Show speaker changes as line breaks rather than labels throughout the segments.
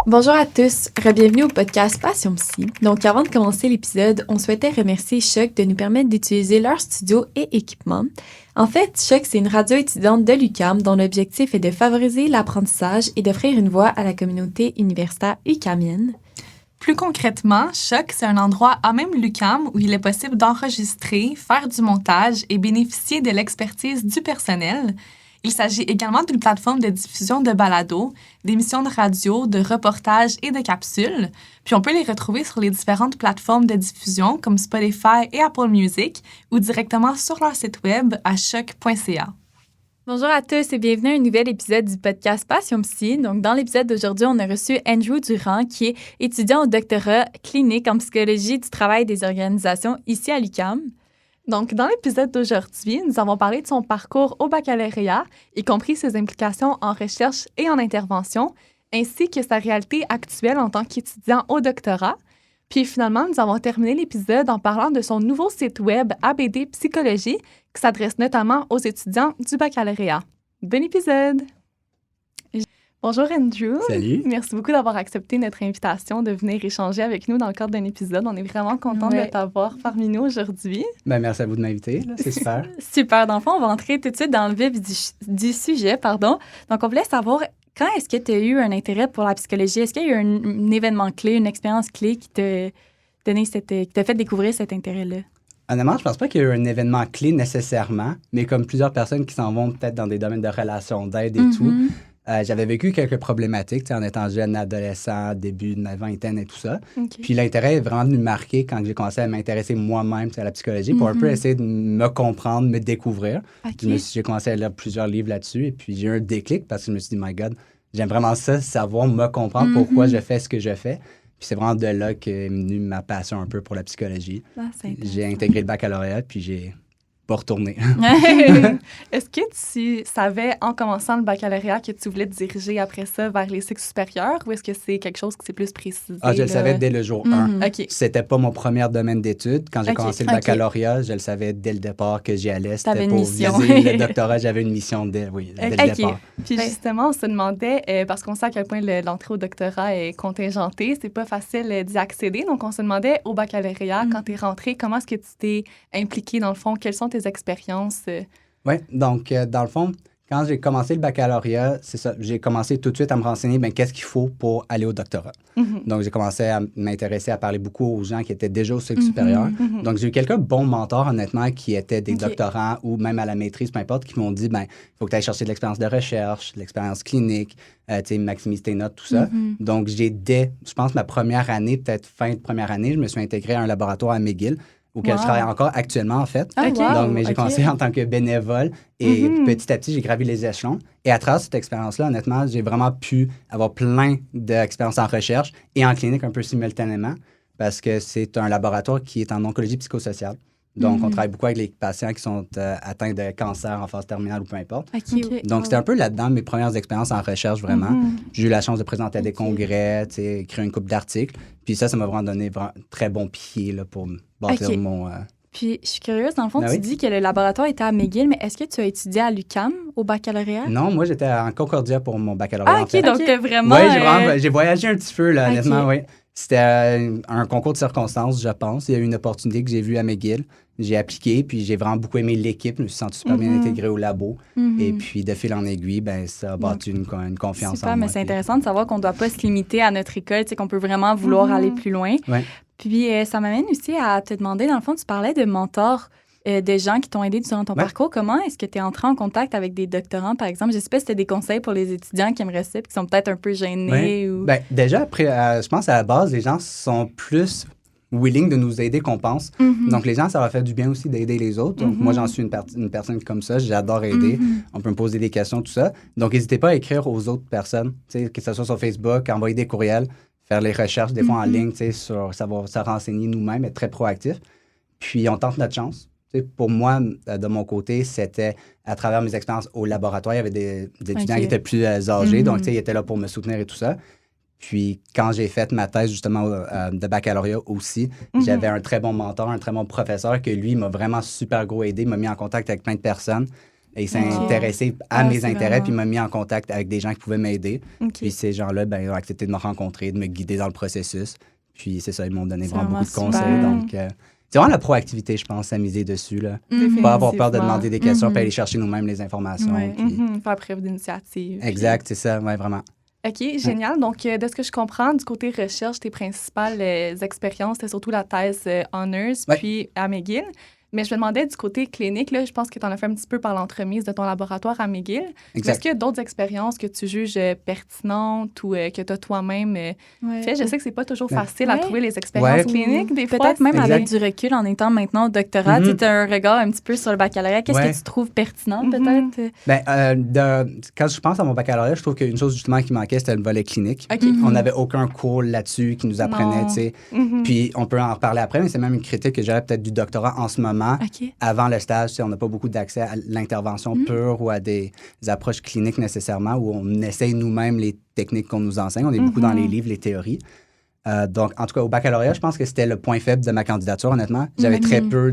Bonjour à tous, bienvenue au podcast Passion Psy. Donc avant de commencer l'épisode, on souhaitait remercier Choc de nous permettre d'utiliser leur studio et équipement. En fait, Choc, c'est une radio étudiante de l'UQAM dont l'objectif est de favoriser l'apprentissage et d'offrir une voix à la communauté universitaire uqamienne.
Plus concrètement, Choc, c'est un endroit à même l'UQAM où il est possible d'enregistrer, faire du montage et bénéficier de l'expertise du personnel. Il s'agit également d'une plateforme de diffusion de balados, d'émissions de radio, de reportages et de capsules. Puis on peut les retrouver sur les différentes plateformes de diffusion comme Spotify et Apple Music ou directement sur leur site web à choc.ca.
Bonjour à tous et bienvenue à un nouvel épisode du podcast Passion Psy. Donc, dans l'épisode d'aujourd'hui, on a reçu Andrew Durand, qui est étudiant au doctorat clinique en psychologie du travail et des organisations ici à l'UQAM. Donc, dans l'épisode d'aujourd'hui, nous avons parlé de son parcours au baccalauréat, y compris ses implications en recherche et en intervention, ainsi que sa réalité actuelle en tant qu'étudiant au doctorat. Puis finalement, nous avons terminé l'épisode en parlant de son nouveau site web ABD Psychologie, qui s'adresse notamment aux étudiants du baccalauréat. Bon épisode! Bonjour Andrew.
Salut.
Merci beaucoup d'avoir accepté notre invitation de venir échanger avec nous dans le cadre d'un épisode. On est vraiment content de t'avoir parmi nous aujourd'hui.
Merci à vous de m'inviter, c'est super.
Super. Dans le fond, on va entrer tout de suite dans le vif du sujet. Donc, on voulait savoir, quand est-ce que tu as eu un intérêt pour la psychologie? Est-ce qu'il y a eu un événement clé, une expérience clé qui t'a fait découvrir cet intérêt-là?
Honnêtement, je pense pas qu'il y a eu un événement clé nécessairement, mais comme plusieurs personnes qui s'en vont peut-être dans des domaines de relations, d'aide et tout, j'avais vécu quelques problématiques en étant jeune, adolescent, début de ma vingtaine et tout ça.
Okay.
Puis l'intérêt est vraiment venu me marquer quand j'ai commencé à m'intéresser moi-même à la psychologie pour un peu essayer de me comprendre, me découvrir.
Okay.
J'ai commencé à lire plusieurs livres là-dessus et puis j'ai eu un déclic parce que je me suis dit, my God, j'aime vraiment ça, savoir me comprendre pourquoi je fais ce que je fais. Puis c'est vraiment de là qu'est venue ma passion un peu pour la psychologie. J'ai intégré le baccalauréat puis j'ai pas retourné.
Est-ce que tu savais, en commençant le baccalauréat, que tu voulais te diriger après ça vers les cycles supérieurs ou est-ce que c'est quelque chose qui s'est plus précisé?
Je le savais dès le jour 1.
Okay.
C'était pas mon premier domaine d'études. Quand j'ai commencé le baccalauréat, je le savais dès le départ que j'y allais. C'était pour viser le doctorat. J'avais une mission dès le départ.
Puis justement, on se demandait, parce qu'on sait à quel point l'entrée au doctorat est contingentée, c'est pas facile d'y accéder. Donc, on se demandait au baccalauréat, quand tu es rentré, comment est-ce que tu t'es impliqué dans le fond? Quelles sont tes expériences?
Oui, donc dans le fond, quand j'ai commencé le baccalauréat, c'est ça, j'ai commencé tout de suite à me renseigner qu'est-ce qu'il faut pour aller au doctorat. Donc, j'ai commencé à m'intéresser, à parler beaucoup aux gens qui étaient déjà au cycle supérieur. Donc, j'ai eu quelques bons mentors, honnêtement, qui étaient des doctorants ou même à la maîtrise, peu importe, qui m'ont dit, il faut que tu ailles chercher de l'expérience de recherche, de l'expérience clinique, maximise tes notes, tout ça. Donc, je pense, ma première année, peut-être fin de première année, je me suis intégré à un laboratoire à McGill, auquel je travaille encore actuellement, en fait. Donc, j'ai commencé en tant que bénévole et petit à petit, j'ai gravi les échelons. Et à travers cette expérience-là, honnêtement, j'ai vraiment pu avoir plein d'expériences en recherche et en clinique un peu simultanément parce que c'est un laboratoire qui est en oncologie psychosociale. Donc, on travaille beaucoup avec les patients qui sont atteints de cancer en phase terminale ou peu importe. Donc, c'était un peu là-dedans mes premières expériences en recherche, vraiment. J'ai eu la chance de présenter à des congrès, écrire une couple d'articles. Puis ça m'a vraiment donné très bon pied là, pour bâtir mon...
Puis, je suis curieuse, dans le fond, tu dis que le laboratoire était à McGill, mais est-ce que tu as étudié à l'UQAM au baccalauréat?
Non, moi, j'étais en Concordia pour mon baccalauréat.
En fait. Donc vraiment...
Oui, j'ai voyagé un petit peu, là, honnêtement, oui. C'était un concours de circonstances, je pense. Il y a eu une opportunité que j'ai vue à McGill. J'ai appliqué, puis j'ai vraiment beaucoup aimé l'équipe. Je me suis senti super bien intégré au labo. Et puis, de fil en aiguille, ça a bâti une confiance en moi.
Mais c'est intéressant de savoir qu'on ne doit pas se limiter à notre école, qu'on peut vraiment vouloir aller plus loin.
Ouais.
Puis, ça m'amène aussi à te demander, dans le fond, tu parlais de mentors, de gens qui t'ont aidé durant ton parcours. Comment est-ce que tu es entré en contact avec des doctorants, par exemple? Je ne sais pas si tu as des conseils pour les étudiants qui aimeraient ça, qui sont peut-être un peu gênés. Ou...
déjà, après, je pense à la base, les gens sont plus willing de nous aider qu'on pense. Donc, les gens, ça leur fait du bien aussi d'aider les autres. Donc, moi, j'en suis une personne comme ça. J'adore aider. On peut me poser des questions, tout ça. Donc, n'hésitez pas à écrire aux autres personnes, que ce soit sur Facebook, envoyer des courriels, faire les recherches, des fois en ligne, sur savoir se renseigner nous-mêmes, être très proactif. Puis, on tente notre chance. Pour moi, de mon côté, c'était à travers mes expériences au laboratoire. Il y avait des étudiants qui étaient plus âgés, donc ils étaient là pour me soutenir et tout ça. Puis, quand j'ai fait ma thèse, justement, de baccalauréat aussi, j'avais un très bon mentor, un très bon professeur que lui m'a vraiment super gros aidé, m'a mis en contact avec plein de personnes. Et il s'est intéressé à mes
c'est
intérêts,
vraiment...
puis il m'a mis en contact avec des gens qui pouvaient m'aider.
OK.
Puis ces gens-là, ben, ils ont accepté de me rencontrer, de me guider dans le processus. Puis c'est ça, ils m'ont donné
C'est
vraiment beaucoup de
vraiment
conseils.
super.
Donc, c'est vraiment la proactivité, je pense, à miser dessus. Là.
Mhm.
Pas avoir peur de
Définitivement.
demander des questions,
Mhm.
puis aller chercher nous-mêmes les informations.
Ouais.
puis-
Faire preuve d'initiative.
Exact, c'est ça, ouais, vraiment.
OK, génial. Donc, de ce que je comprends, du côté recherche, tes principales expériences, c'était surtout la thèse Honors,
Ouais.
puis à McGill. Mais je me demandais du côté clinique, là, je pense que tu en as fait un petit peu par l'entremise de ton laboratoire à McGill. Mais est-ce
Exact.
qu'il y a d'autres expériences que tu juges pertinentes ou que tu as toi-même
Ouais.
fait? Je sais que c'est pas toujours
Ouais.
facile à
Ouais.
trouver les expériences
Ouais.
cliniques, des fois.
Peut-être même
Exact.
avec du recul, en étant maintenant au doctorat,
Mhm.
tu as un regard un petit peu sur le baccalauréat. Qu'est-ce
Ouais.
que tu trouves pertinent,
Mhm.
peut-être?
Ben, quand je pense à mon baccalauréat, je trouve qu'une chose justement qui manquait, c'était le volet clinique.
OK.
Mhm.
On n'avait aucun cours là-dessus qui nous apprenait,
Non.
tu sais.
Mhm.
Puis on peut en reparler après, mais c'est même une critique que j'avais peut-être du doctorat en ce moment.
OK.
Avant le stage, tu sais, on n'a pas beaucoup d'accès à l'intervention pure ou à des approches cliniques nécessairement, où on essaye nous-mêmes les techniques qu'on nous enseigne. On est beaucoup dans les livres, les théories. Donc, en tout cas, au baccalauréat, je pense que c'était le point faible de ma candidature, honnêtement. J'avais très peu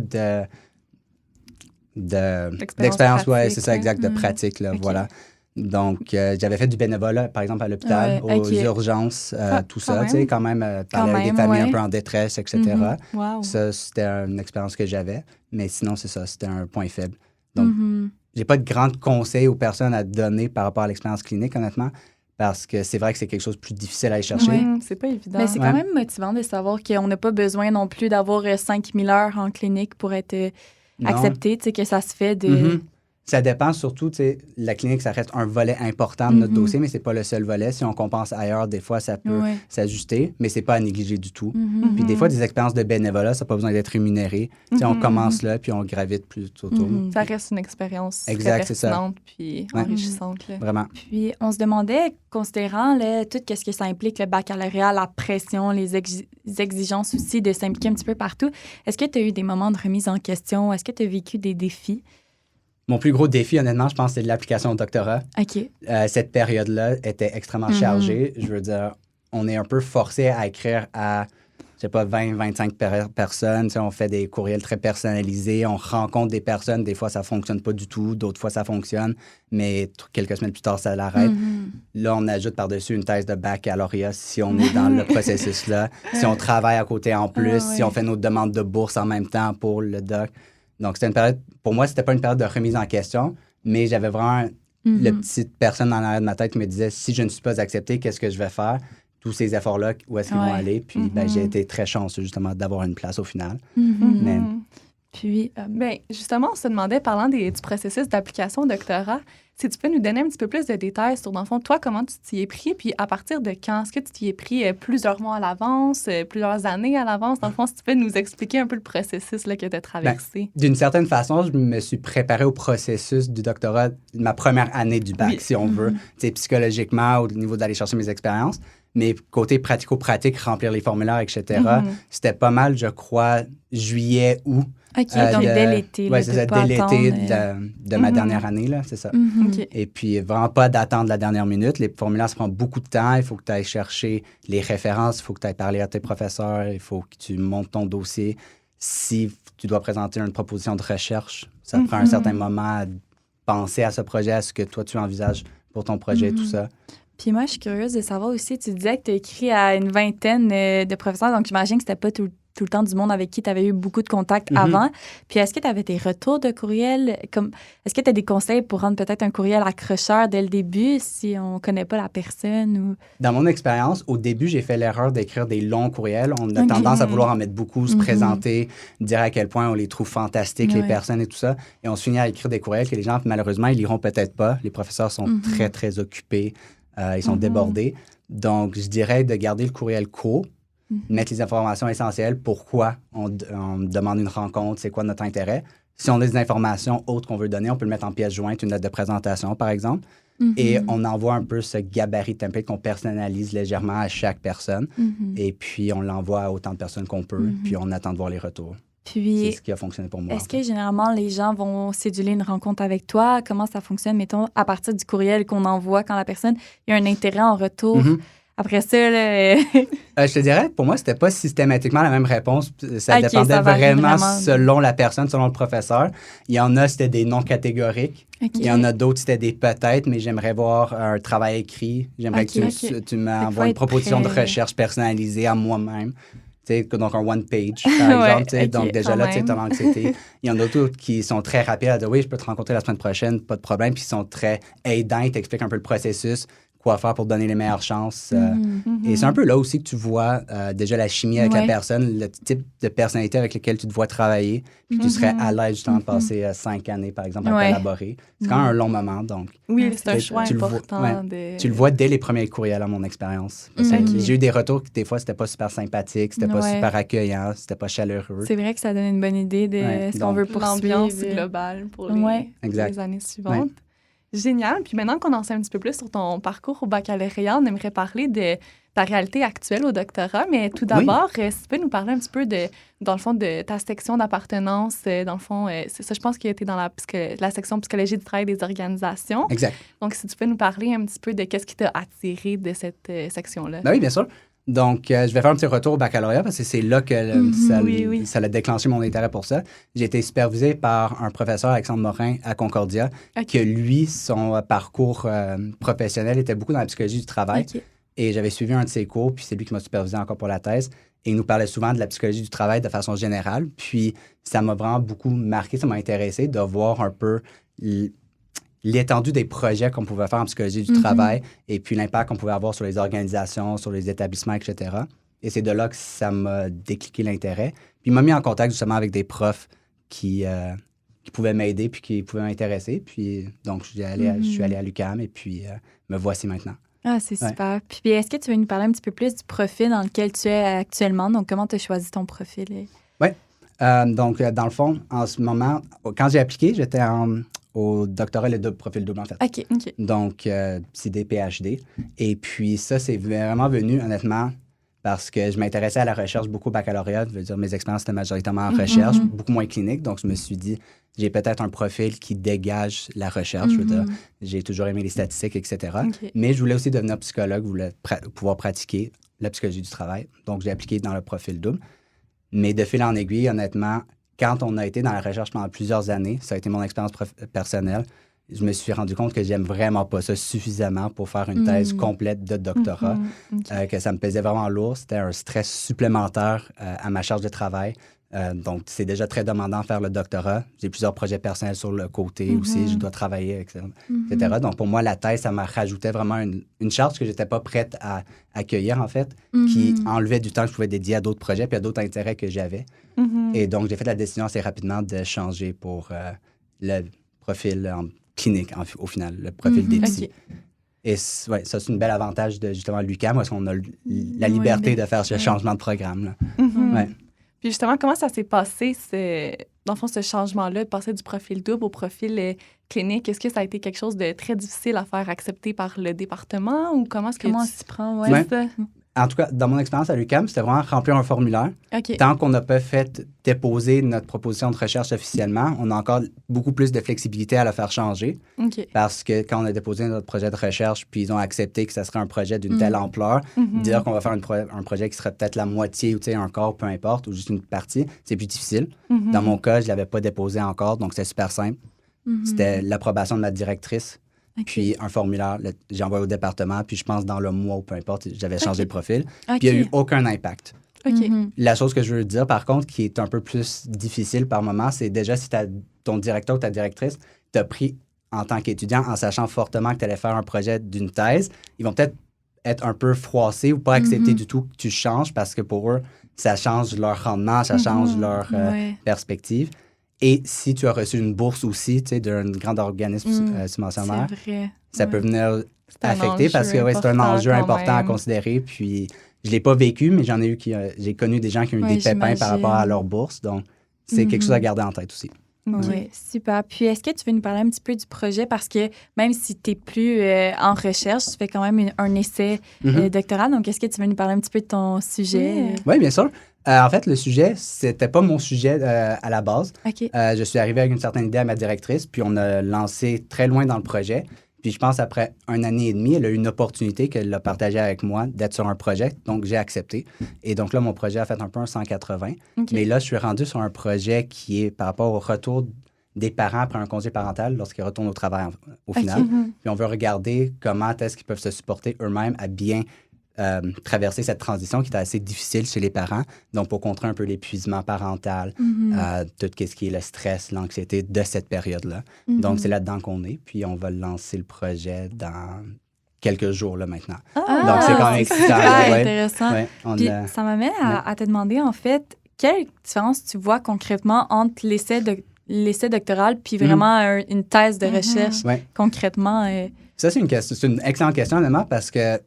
d'expérience, ouais,
pratique,
c'est ça, exact, de
ouais.
pratique, là,
Ok.
voilà. Donc, j'avais fait du bénévolat, par exemple, à l'hôpital,
Ouais,
aux
ok.
urgences, tout
quand
ça, tu sais,
même.
quand même,
Quand
parler avec des
même,
familles un
ouais.
peu en détresse, etc.
Mhm.
Wow.
Ça, c'était une expérience que j'avais. Mais sinon, c'est ça, c'était un point faible. Donc,
Mhm.
j'ai pas de grands conseils aux personnes à donner par rapport à l'expérience clinique, honnêtement, parce que c'est vrai que c'est quelque chose de plus difficile à aller chercher.
Ouais.
C'est pas évident.
Mais c'est
Ouais.
quand même motivant de savoir qu'on n'a pas besoin non plus d'avoir 5000 heures en clinique pour être
Non.
accepté, tu sais, que ça se fait de...
Mhm. Ça dépend surtout, tu sais, la clinique, ça reste un volet important de notre
Mhm.
dossier, mais c'est pas le seul volet. Si on compense ailleurs, des fois, ça peut
Ouais.
s'ajuster, mais c'est pas à négliger du tout.
Mhm.
Puis des fois, des expériences de bénévolat, ça n'a pas besoin d'être rémunéré. Tu sais, on commence là, puis on gravite plus autour.
Mhm.
Ça reste une expérience
Exact,
très
c'est ça.
pertinente puis
Ouais.
enrichissante. Là.
Vraiment.
Puis, on se demandait, considérant là, tout ce que ça implique, le baccalauréat, la pression, les exigences aussi de s'impliquer un petit peu partout, est-ce que tu as eu des moments de remise en question? Est-ce que tu as vécu des défis?
Mon plus gros défi, honnêtement, je pense, c'est de l'application au doctorat.
OK.
Cette période-là était extrêmement chargée. Je veux dire, on est un peu forcé à écrire à, je sais pas, 20-25 personnes. Tu sais, on fait des courriels très personnalisés. On rencontre des personnes. Des fois, ça fonctionne pas du tout. D'autres fois, ça fonctionne. Mais quelques semaines plus tard, ça l'arrête.
Mhm.
Là, on ajoute par-dessus une thèse de baccalauréat si on est dans le processus-là. Si on travaille à côté en plus.
Ah, ouais.
Si on fait nos demandes de bourse en même temps pour le doc. Donc, c'était une période, pour moi, c'était pas une période de remise en question, mais j'avais vraiment la petite personne dans l'arrière de ma tête qui me disait, si je ne suis pas accepté, qu'est-ce que je vais faire? Tous ces efforts-là, où est-ce qu'ils vont
Ouais.
aller? Puis, ben, j'ai été très chanceux, justement, d'avoir une place au final.
Mhm.
Mais-
Puis,
Ben, justement, on se demandait, parlant du processus d'application au doctorat, si tu peux nous donner un petit peu plus de détails sur, dans le fond, toi, comment tu t'y es pris, puis à partir de quand? Est-ce que tu t'y es pris plusieurs mois à l'avance, plusieurs années à l'avance? Dans le fond, si tu peux nous expliquer un peu le processus là, que tu as traversé.
D'une certaine façon, je me suis préparé au processus du doctorat, ma première année du bac,
Oui.
si on veut, tu sais, psychologiquement, au niveau d'aller chercher mes expériences. Mais côté pratico-pratique, remplir les formulaires, etc., c'était pas mal, je crois, juillet, août.
OK, donc dès l'été.
Oui,
là,
c'est
de
ça,
pas
dès
attendre,
l'été de ma dernière année, là, c'est ça.
Mhm.
OK.
Et puis, vraiment pas d'attendre la dernière minute. Les formulaires, ça prend beaucoup de temps. Il faut que tu ailles chercher les références, il faut que tu ailles parler à tes professeurs, il faut que tu montes ton dossier. Si tu dois présenter une proposition de recherche, ça prend un certain moment à penser à ce projet, à ce que toi, tu envisages pour ton projet, tout ça.
Puis moi, je suis curieuse de savoir aussi, tu disais que tu as écrit à une vingtaine de professeurs, donc j'imagine que c'était pas tout le temps du monde avec qui tu avais eu beaucoup de contacts avant. Puis est-ce que tu avais des retours de courriel? Est-ce que tu as des conseils pour rendre peut-être un courriel accrocheur dès le début si on connaît pas la personne? Ou...
Dans mon expérience, au début, j'ai fait l'erreur d'écrire des longs courriels. On a
Ok.
tendance à vouloir en mettre beaucoup, se présenter, dire à quel point on les trouve fantastiques, les
Ouais.
personnes et tout ça. Et on se finit à écrire des courriels que les gens, malheureusement, ils liront peut-être pas. Les professeurs sont très, très occupés. Ils sont débordés. Donc, je dirais de garder le courriel court, mettre les informations essentielles, pourquoi on demande une rencontre, c'est quoi notre intérêt. Si on a des informations autres qu'on veut donner, on peut le mettre en pièce jointe, une lettre de présentation, par exemple. Et on envoie un peu ce gabarit template qu'on personnalise légèrement à chaque personne. Et puis, on l'envoie à autant de personnes qu'on peut. Puis, on attend de voir les retours. C'est
Puis,
ce qui a fonctionné pour moi.
est-ce que généralement les gens vont céduler une rencontre avec toi? Comment ça fonctionne, mettons, à partir du courriel qu'on envoie quand la personne il y a un intérêt en retour? après ça, là,
Je te dirais, pour moi, c'était pas systématiquement la même réponse. Ça
Ok,
dépendait
ça varie
vraiment
vraiment.
selon la personne, selon le professeur. Il y en a, c'était des non catégoriques.
OK.
Il y en a d'autres, c'était des peut-être, mais j'aimerais voir un travail écrit. J'aimerais
Ok.
que tu
faut
m'envoies une
être
proposition de
prêt.
recherche personnalisée à moi-même. Tu sais, donc un one page, par
Ouais,
exemple. Tu sais.
ok,
Donc déjà
quand
là, tu sais,
même.
t'as l'anxiété. Il y en a d'autres qui sont très rapides à dire oui, je peux te rencontrer la semaine prochaine, pas de problème. Puis ils sont très aidants, ils t'expliquent un peu le processus, quoi faire pour te donner les meilleures chances. Et c'est un peu là aussi que tu vois déjà la chimie avec la
Ouais.
personne, le type de personnalité avec lequel tu te vois travailler. Puis tu serais à l'aise justement de passer 5 années, par exemple, à
Ouais.
collaborer. C'est quand même un long moment, donc
Oui,
Ouais,
c'est un
c'est
choix
tu le vois,
important
tu le vois dès les premiers courriels à mon expérience. Parce que
Ok.
j'ai eu des retours que des fois, c'était pas super sympathique, c'était pas
Ouais.
super accueillant, c'était pas chaleureux.
C'est vrai que ça donne une bonne idée de
Ouais,
ce qu'on
donc-
veut poursuivre.
L'ambiance globale pour les,
Ouais.
Exact.
les années suivantes. Génial. Puis maintenant qu'on en sait un petit peu plus sur ton parcours au baccalauréat, on aimerait parler de ta réalité actuelle au doctorat. Mais tout d'abord, si tu peux nous parler un petit peu dans le fond, de ta section d'appartenance. Dans le fond, c'est ça, je pense que tu es dans la section psychologie du travail des organisations.
Exact.
Donc, si tu peux nous parler un petit peu de qu'est-ce qui t'a attiré de cette section-là.
Ben oui, bien sûr. Donc, je vais faire un petit retour au baccalauréat parce que c'est là que
oui.
ça a déclenché mon intérêt pour ça. J'ai été supervisé par un professeur, Alexandre Morin, à Concordia, que lui, son parcours professionnel était beaucoup dans la psychologie du travail.
OK.
Et j'avais suivi un de ses cours, puis c'est lui qui m'a supervisé encore pour la thèse. Et il nous parlait souvent de la psychologie du travail de façon générale. Puis ça m'a vraiment beaucoup marqué, ça m'a intéressé de voir un peu l'étendue des projets qu'on pouvait faire en psychologie du travail et puis l'impact qu'on pouvait avoir sur les organisations, sur les établissements, etc. Et c'est de là que ça m'a décliqué l'intérêt. Puis il m'a mis en contact justement avec des profs qui pouvaient m'aider puis qui pouvaient m'intéresser. Puis donc, je suis allé à l'UQAM et puis me voici maintenant.
Ah, c'est super. Puis est-ce que tu veux nous parler un petit peu plus du profil dans lequel tu es actuellement? Donc, comment tu as choisi ton profil?
Oui. Donc, dans le fond, en ce moment, quand j'ai appliqué, j'étais au doctorat, le profil double, en fait.
OK.
Donc, CD, PhD. Et puis, ça, c'est vraiment venu, honnêtement, parce que je m'intéressais à la recherche beaucoup au baccalauréat. Je veux dire, mes expériences étaient majoritairement en recherche, beaucoup moins clinique. Donc, je me suis dit, j'ai peut-être un profil qui dégage la recherche. Je veux dire, j'ai toujours aimé les statistiques, etc. Mais je voulais aussi devenir psychologue, je voulais pouvoir pratiquer la psychologie du travail. Donc, j'ai appliqué dans le profil double. Mais de fil en aiguille, honnêtement, quand on a été dans la recherche pendant plusieurs années, ça a été mon expérience personnelle, je me suis rendu compte que j'aime vraiment pas ça suffisamment pour faire une thèse complète de doctorat, que ça me pesait vraiment lourd. C'était un stress supplémentaire à ma charge de travail. Donc, c'est déjà très demandant faire le doctorat. J'ai plusieurs projets personnels sur le côté aussi. Je dois travailler, etc. Donc, pour moi, la thèse, ça m'a rajouté vraiment une charge que je n'étais pas prête à accueillir, en fait, qui enlevait du temps que je pouvais dédier à d'autres projets puis à d'autres intérêts que j'avais. Et donc, j'ai fait la décision assez rapidement de changer pour le profil clinique, au final, le profil des psy. Et ouais, ça, c'est un bel avantage de justement l'UQAM, parce qu'on a la liberté de faire ce changement de programme. Là. Ouais.
Puis justement, comment ça s'est passé, dans le fond, ce changement-là, de passer du profil double au profil clinique? Est-ce que ça a été quelque chose de très difficile à faire accepter par le département ou comment
on s'y prend?
Ouais. En tout cas, dans mon expérience à l'UQAM, c'était vraiment remplir un formulaire. Tant qu'on n'a pas fait déposer notre proposition de recherche officiellement, on a encore beaucoup plus de flexibilité à la faire changer. Parce que quand on a déposé notre projet de recherche, puis ils ont accepté que ça serait un projet d'une telle ampleur, dire qu'on va faire un projet qui serait peut-être la moitié ou un quart, peu importe, ou juste une partie, c'est plus difficile. Dans mon cas, je ne l'avais pas déposé encore, donc c'était super simple. C'était l'approbation de ma directrice. Puis un formulaire, j'ai envoyé au département, puis je pense dans le mois ou peu importe, j'avais changé le profil. Puis il n'y a eu aucun impact. La chose que je veux dire, par contre, qui est un peu plus difficile par moment, c'est déjà si ton directeur ou ta directrice t'a pris en tant qu'étudiant en sachant fortement que tu allais faire un projet d'une thèse, ils vont peut-être être un peu froissés ou pas accepter du tout que tu changes parce que pour eux, ça change leur rendement, ça change leur perspective. Et si tu as reçu une bourse aussi, tu sais, d'un grand organisme subventionnaire, ça peut venir affecter parce que c'est un enjeu important à considérer. Puis, je ne l'ai pas vécu, mais j'ai connu des gens qui ont eu des pépins par rapport à leur bourse. Donc, c'est quelque chose à garder en tête aussi.
Oui, super. Puis, est-ce que tu veux nous parler un petit peu du projet? Parce que même si tu n'es plus en recherche, tu fais quand même un essai doctoral. Donc, est-ce que tu veux nous parler un petit peu de ton sujet?
Oui, bien sûr. En fait, le sujet, c'était pas mon sujet à la base. Je suis arrivé avec une certaine idée à ma directrice, puis on a lancé très loin dans le projet. Puis je pense après 1 an et demi, elle a eu une opportunité qu'elle a partagée avec moi d'être sur un projet. Donc, j'ai accepté. Et donc là, mon projet a fait un peu un 180.
OK.
Mais là, je suis rendu sur un projet qui est par rapport au retour des parents après un congé parental lorsqu'ils retournent au travail au final. Puis on veut regarder comment est-ce qu'ils peuvent se supporter eux-mêmes à bien traverser cette transition qui est assez difficile chez les parents. Donc, pour contrer un peu l'épuisement parental, tout ce qui est le stress, l'anxiété de cette période-là. Donc, c'est là-dedans qu'on est. Puis, on va lancer le projet dans quelques jours là, maintenant. Donc, c'est quand même excitant.
super
Ouais.
intéressant.
Ouais,
Puis, ça m'amène à te demander, en fait, quelle différence tu vois concrètement entre l'essai doctoral puis vraiment une thèse de recherche concrètement?
Ça, c'est une excellente question, honnêtement, parce que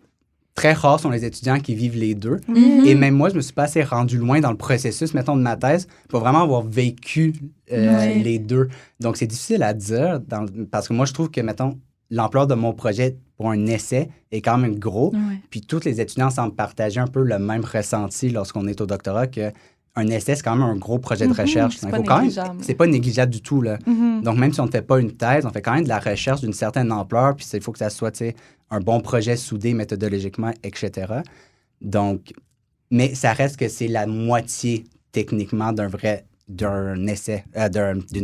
très rares sont les étudiants qui vivent les deux. Et même moi, je me suis pas assez rendu loin dans le processus, mettons, de ma thèse pour vraiment avoir vécu les deux. Donc, c'est difficile à dire parce que moi, je trouve que, mettons, l'ampleur de mon projet pour un essai est quand même gros. Puis tous les étudiants semblent partager un peu le même ressenti lorsqu'on est au doctorat que un essai, c'est quand même un gros projet de recherche.
C'est pas négligeable.
C'est pas négligeable du tout. Là. Donc, même si on ne fait pas une thèse, on fait quand même de la recherche d'une certaine ampleur, puis il faut que ça soit un bon projet soudé méthodologiquement, etc. Donc, mais ça reste que c'est la moitié, techniquement, d'une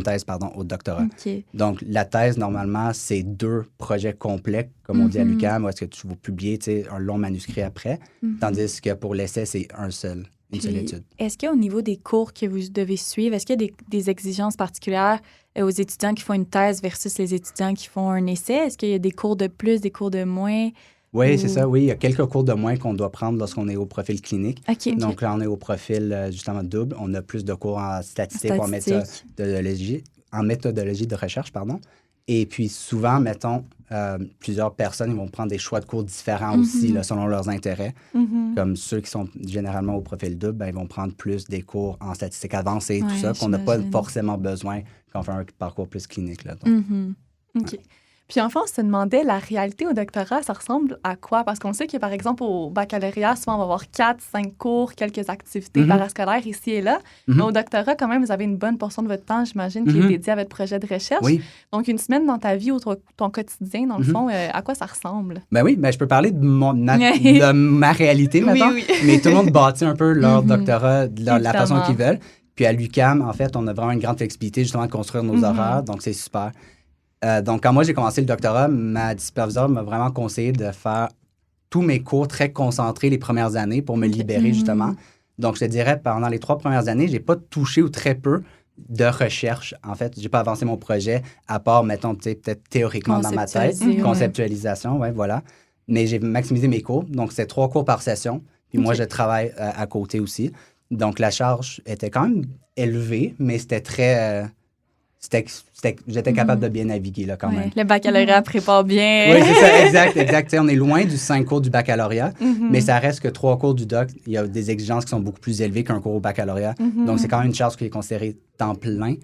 thèse, au doctorat.
OK.
Donc, la thèse, normalement, c'est 2 projets complets, comme on dit à l'UQAM, où est-ce que tu vas publier un long manuscrit après, tandis que pour l'essai, c'est une seule étude.
Est-ce qu'au niveau des cours que vous devez suivre, est-ce qu'il y a des exigences particulières aux étudiants qui font une thèse versus les étudiants qui font un essai? Est-ce qu'il y a des cours de plus, des cours de moins?
Oui, c'est ça. Oui, il y a quelques cours de moins qu'on doit prendre lorsqu'on est au profil clinique.
OK.
Donc là, on est au profil justement double. On a plus de cours en statistique ou en méthodologie de recherche, pardon. Et puis souvent, mettons, plusieurs personnes ils vont prendre des choix de cours différents aussi là, selon leurs intérêts. Comme ceux qui sont généralement au profil double, ben, ils vont prendre plus des cours en statistique avancée et tout ça, qu'on n'a pas forcément besoin quand on fait un parcours plus clinique. Là, donc.
OK. Puis enfin, on se demandait, la réalité au doctorat, ça ressemble à quoi? Parce qu'on sait que, par exemple, au baccalauréat, souvent, on va avoir 4, 5 cours, quelques activités parascolaires ici et là. Mais au doctorat, quand même, vous avez une bonne portion de votre temps, j'imagine, qui est dédiée à votre projet de recherche.
Oui.
Donc, une semaine dans ta vie ou ton quotidien, dans le fond, à quoi ça ressemble?
Ben oui, ben je peux parler de ma réalité, maintenant.
Oui.
Mais tout le monde bâtit un peu leur doctorat de la façon qu'ils veulent. Puis à l'UQAM, en fait, on a vraiment une grande flexibilité justement de construire nos horaires, donc c'est super. Donc, quand moi, j'ai commencé le doctorat, ma superviseure m'a vraiment conseillé de faire tous mes cours très concentrés les premières années pour me libérer, justement. Donc, je te dirais, pendant les 3 premières années, j'ai pas touché ou très peu de recherche. En fait, j'ai pas avancé mon projet, à part, mettons, peut-être théoriquement dans ma tête. Conceptualisation, ouais, voilà. Mais j'ai maximisé mes cours. Donc, c'est 3 cours par session. Puis moi, je travaille à côté aussi. Donc, la charge était quand même élevée, mais c'était très... j'étais capable de bien naviguer, là, quand même.
Le baccalauréat prépare bien.
Oui, c'est ça, exact. T'sais, on est loin du 5 cours du baccalauréat, mais ça reste que 3 cours du doc. Il y a des exigences qui sont beaucoup plus élevées qu'un cours au baccalauréat. Donc, c'est quand même une charge qui est considérée temps plein.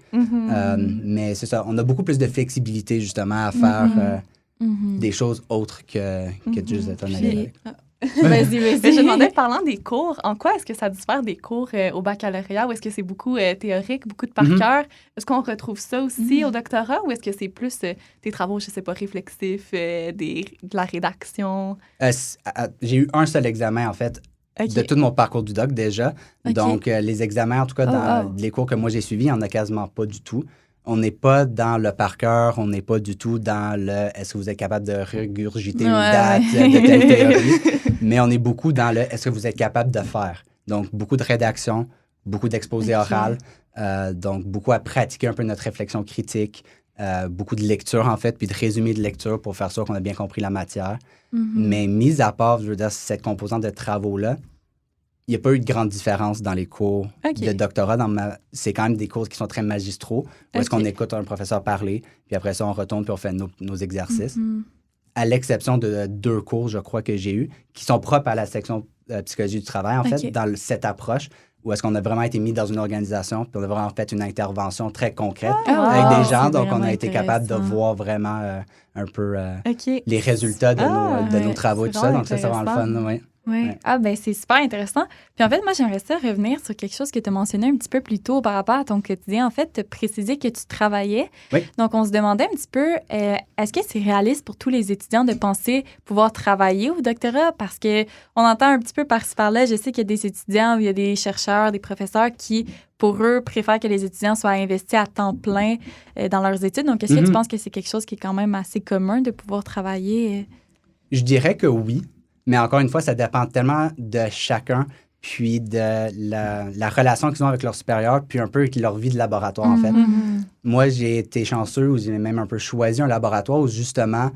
Mais c'est ça, on a beaucoup plus de flexibilité, justement, à faire des choses autres que juste être un élève.
Vas-y.
Je demandais, parlant des cours, en quoi est-ce que ça diffère des cours au baccalauréat? Ou est-ce que c'est beaucoup théorique, beaucoup de par cœur? Est-ce qu'on retrouve ça aussi au doctorat? Ou est-ce que c'est plus des travaux, je sais pas, réflexifs, de la rédaction?
J'ai eu un seul examen, en fait, de tout mon parcours du doc, déjà. Donc, les examens, en tout cas, dans les cours que moi j'ai suivis, il n'y en a quasiment pas du tout. On n'est pas dans le par cœur, on n'est pas du tout dans le « est-ce que vous êtes capable de régurgiter une date de telle théorie ?» Mais on est beaucoup dans le « est-ce que vous êtes capable de faire ?» Donc, beaucoup de rédaction, beaucoup d'exposé oral, donc beaucoup à pratiquer un peu notre réflexion critique, beaucoup de lecture, en fait, puis de résumé de lecture pour faire sûr qu'on a bien compris la matière. Mais mis à part, je veux dire, cette composante de travaux-là, il n'y a pas eu de grande différence dans les cours de doctorat. C'est quand même des cours qui sont très magistraux, où est-ce qu'on écoute un professeur parler, puis après ça, on retourne puis on fait nos exercices. À l'exception de 2 cours, je crois, que j'ai eus, qui sont propres à la section psychologie du travail, en fait, dans cette approche, où est-ce qu'on a vraiment été mis dans une organisation, puis on a vraiment fait une intervention très concrète avec des gens. Donc, on a été capable de voir vraiment un peu les résultats de nos travaux et tout ça. Donc, ça, c'est vraiment le fun, oui.
Oui.
Ouais.
Ah, ben c'est super intéressant. Puis en fait, moi, j'aimerais ça revenir sur quelque chose que tu as mentionné un petit peu plus tôt par rapport à ton quotidien. En fait, tu as précisé que tu travaillais.
Oui.
Donc, on se demandait un petit peu, est-ce que c'est réaliste pour tous les étudiants de penser pouvoir travailler au doctorat? Parce que on entend un petit peu par-ci par-là, je sais qu'il y a des étudiants ou il y a des chercheurs, des professeurs qui, pour eux, préfèrent que les étudiants soient investis à temps plein dans leurs études. Donc, est-ce que tu penses que c'est quelque chose qui est quand même assez commun de pouvoir travailler?
Je dirais que oui, mais encore une fois, ça dépend tellement de chacun, puis de la relation qu'ils ont avec leur supérieur, puis un peu avec leur vie de laboratoire, en fait. Moi, j'ai été chanceux, ou j'ai même un peu choisi un laboratoire où, justement,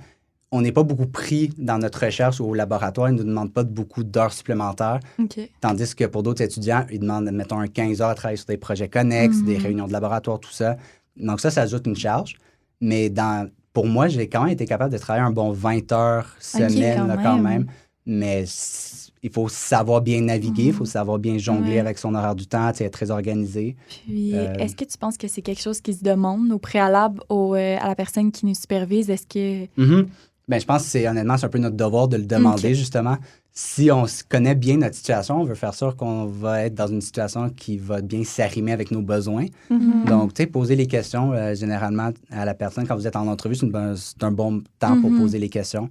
on n'est pas beaucoup pris dans notre recherche au laboratoire. Ils ne nous demandent pas beaucoup d'heures supplémentaires.
OK.
Tandis que pour d'autres étudiants, ils demandent, mettons, un 15 heures à travailler sur des projets connexes, des réunions de laboratoire, tout ça. Donc ça ajoute une charge. Mais pour moi, j'ai quand même été capable de travailler un bon 20 heures semaine quand même. Mais il faut savoir bien naviguer, il faut savoir bien jongler avec son horaire du temps, être très organisé.
Puis, est-ce que tu penses que c'est quelque chose qui se demande au préalable à la personne qui nous supervise? Est-ce que...
Bien, je pense que honnêtement, c'est un peu notre devoir de le demander, justement. Si on connaît bien notre situation, on veut faire sûr qu'on va être dans une situation qui va bien s'arrimer avec nos besoins. Donc, tu sais, poser les questions, généralement, à la personne, quand vous êtes en entrevue, c'est un bon temps pour poser les questions.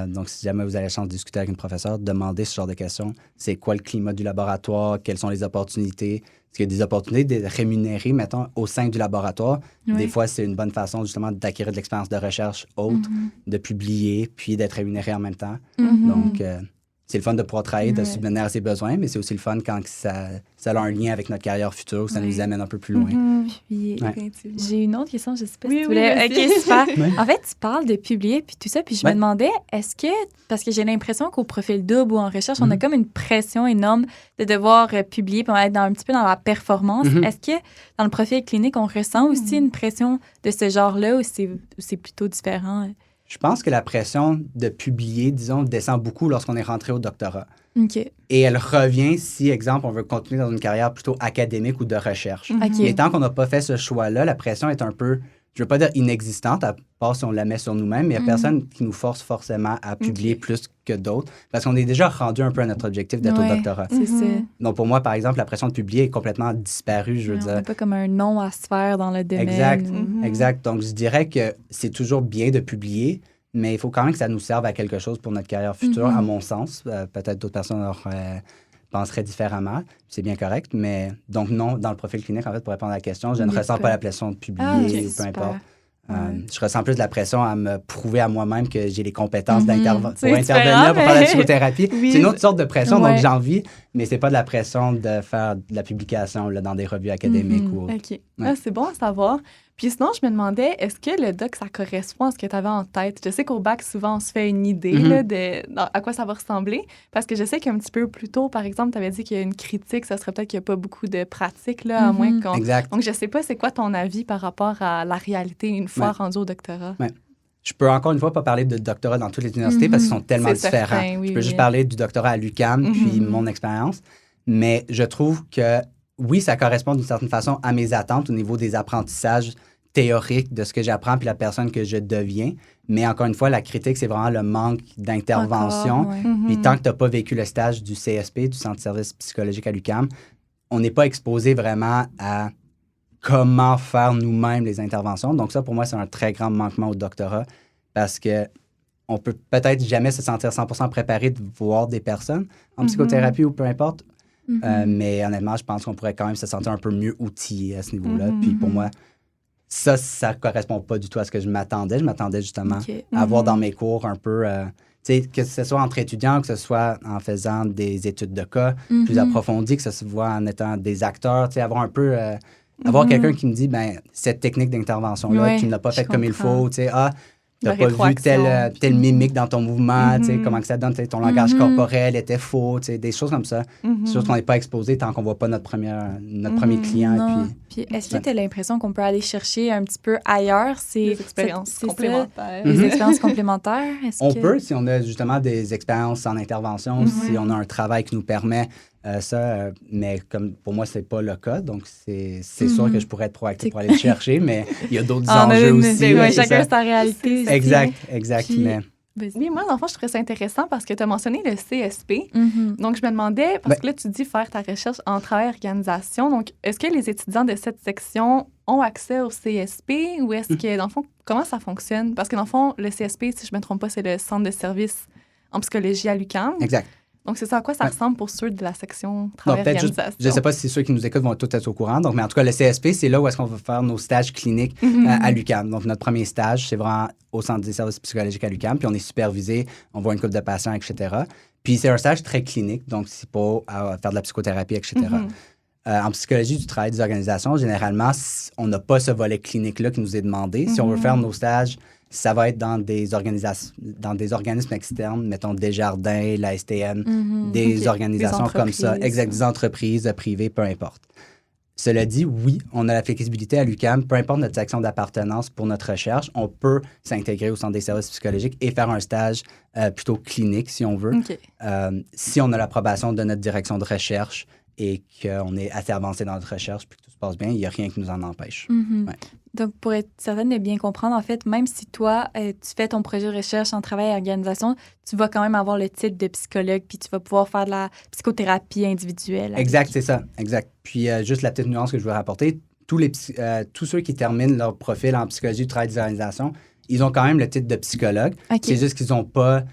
Donc, si jamais vous avez la chance de discuter avec une professeure, demandez ce genre de questions. C'est quoi le climat du laboratoire? Quelles sont les opportunités? Est-ce qu'il y a des opportunités de rémunérer, mettons, au sein du laboratoire? Des fois, c'est une bonne façon, justement, d'acquérir de l'expérience de recherche haute, de publier, puis d'être rémunéré en même temps. Donc, c'est le fun de pouvoir travailler, de subvenir à ses besoins, mais c'est aussi le fun quand ça a un lien avec notre carrière future, ça nous amène un peu plus loin.
Puis, j'ai une autre question, je ne sais pas si tu
voulais...
OK, super. En fait, tu parles de publier puis tout ça, puis je me demandais, est-ce que, parce que j'ai l'impression qu'au profil double ou en recherche, on a comme une pression énorme de devoir publier puis on va être un petit peu dans la performance. Est-ce que dans le profil clinique, on ressent aussi une pression de ce genre-là ou c'est plutôt différent?
Je pense que la pression de publier, disons, descend beaucoup lorsqu'on est rentré au doctorat.
OK.
Et elle revient si, exemple, on veut continuer dans une carrière plutôt académique ou de recherche. Mais tant qu'on n'a pas fait ce choix-là, la pression est un peu, je ne veux pas dire inexistante, à part si on la met sur nous-mêmes, mais il n'y a personne qui nous force forcément à publier plus que d'autres, parce qu'on est déjà rendu un peu à notre objectif d'être au doctorat.
C'est ça.
Donc, pour moi, par exemple, la pression de publier est complètement disparue, je veux dire.
On n'a pas comme un nom à se faire dans le domaine.
Exact. Donc, je dirais que c'est toujours bien de publier, mais il faut quand même que ça nous serve à quelque chose pour notre carrière future, à mon sens. Peut-être d'autres personnes penseraient différemment. C'est bien correct. Mais donc, non, dans le profil clinique, en fait, pour répondre à la question, je ne ressens pas la pression de publier, peu importe. Je ressens plus de la pression à me prouver à moi-même que j'ai les compétences pour intervenir, pour faire la psychothérapie. C'est une autre sorte de pression, donc j'en vis, mais c'est pas de la pression de faire de la publication là, dans des revues académiques. Ou...
OK. C'est bon à savoir. Puis sinon, je me demandais, est-ce que le doc, ça correspond à ce que tu avais en tête? Je sais qu'au bac, souvent, on se fait une idée là, à quoi ça va ressembler. Parce que je sais qu'un petit peu plus tôt, par exemple, tu avais dit qu'il y a une critique, ça serait peut-être qu'il n'y a pas beaucoup de pratique, là, à moins qu'on...
Exact.
Donc, je sais pas, c'est quoi ton avis par rapport à la réalité une fois rendu au doctorat?
Je peux encore une fois pas parler de doctorat dans toutes les universités parce qu'ils sont tellement différents.
Certain,
je peux juste parler du doctorat à l'UQAM, puis mon expérience. Mais je trouve que, oui, ça correspond d'une certaine façon à mes attentes au niveau des apprentissages théoriques de ce que j'apprends puis la personne que je deviens. Mais encore une fois, la critique, c'est vraiment le manque d'intervention. Puis tant que tu n'as pas vécu le stage du CSP, du Centre de services psychologiques à l'UQAM, on n'est pas exposé vraiment à comment faire nous-mêmes les interventions. Donc ça, pour moi, c'est un très grand manquement au doctorat parce que on peut peut-être jamais se sentir 100% préparé de voir des personnes en psychothérapie ou peu importe. Mais honnêtement, je pense qu'on pourrait quand même se sentir un peu mieux outillé à ce niveau-là. Puis pour moi, ça ne correspond pas du tout à ce que je m'attendais. Je m'attendais justement à avoir dans mes cours un peu, que ce soit entre étudiants, que ce soit en faisant des études de cas plus approfondies, que ce soit en étant des acteurs, avoir un peu... avoir quelqu'un qui me dit, ben cette technique d'intervention-là, tu ne l'as pas faite comme il faut, tu n'as pas vu telle mimique dans ton mouvement, comment que ça donne, ton langage corporel était faux, des choses comme ça. C'est sûr qu'on n'est pas exposé tant qu'on ne voit pas notre premier client.
Puis est-ce que tu as l'impression qu'on peut aller chercher un petit peu ailleurs?
Des expériences complémentaires.
Des expériences complémentaires?
On peut, si on a justement des expériences en intervention, si on a un travail qui nous permet ça, mais comme pour moi, c'est pas le cas. Donc, c'est sûr que je pourrais être proactif pour aller le chercher, mais il y a d'autres enjeux aussi.
Chacun sa réalité.
Exact.
Puis,
mais
Oui, moi, dans le fond, je trouvais ça intéressant parce que tu as mentionné le CSP.
Mm-hmm.
Donc, je me demandais, parce que là, tu dis faire ta recherche en travail et organisation. Donc, est-ce que les étudiants de cette section ont accès au CSP ou est-ce que, dans le fond, comment ça fonctionne? Parce que, dans le fond, le CSP, si je ne me trompe pas, c'est le centre de service en psychologie à l'UQAM.
Exact.
Donc, c'est ça, à quoi ça ressemble pour ceux de la section travail et organisation?
Je ne sais pas si ceux qui nous écoutent vont tous être au courant. Donc, mais en tout cas, le CSP, c'est là où est-ce qu'on va faire nos stages cliniques à l'UQAM. Donc, notre premier stage, c'est vraiment au centre des services psychologiques à l'UQAM. Puis, on est supervisé, on voit une couple de patients, etc. Puis, c'est un stage très clinique. Donc, c'est pas à faire de la psychothérapie, etc. En psychologie du travail des organisations, généralement, on n'a pas ce volet clinique-là qui nous est demandé. Si on veut faire nos stages, ça va être dans des organismes externes, mettons Desjardins, la STN, des organisations comme ça, exact, des entreprises privées, peu importe. Cela dit, oui, on a la flexibilité à l'UQAM, peu importe notre section d'appartenance pour notre recherche, on peut s'intégrer au centre des services psychologiques et faire un stage plutôt clinique, si on veut, si on a l'approbation de notre direction de recherche et qu'on est assez avancé dans notre recherche puis que tout se passe bien, il n'y a rien qui nous en empêche.
Ouais. Donc, pour être certaine de bien comprendre, en fait, même si toi, tu fais ton projet de recherche en travail et organisation, tu vas quand même avoir le titre de psychologue puis tu vas pouvoir faire de la psychothérapie individuelle.
Exact, c'est ça, exact. Puis, juste la petite nuance que je veux rapporter, tous ceux qui terminent leur profil en psychologie du travail des organisations, ils ont quand même le titre de psychologue. C'est juste qu'ils n'ont pas...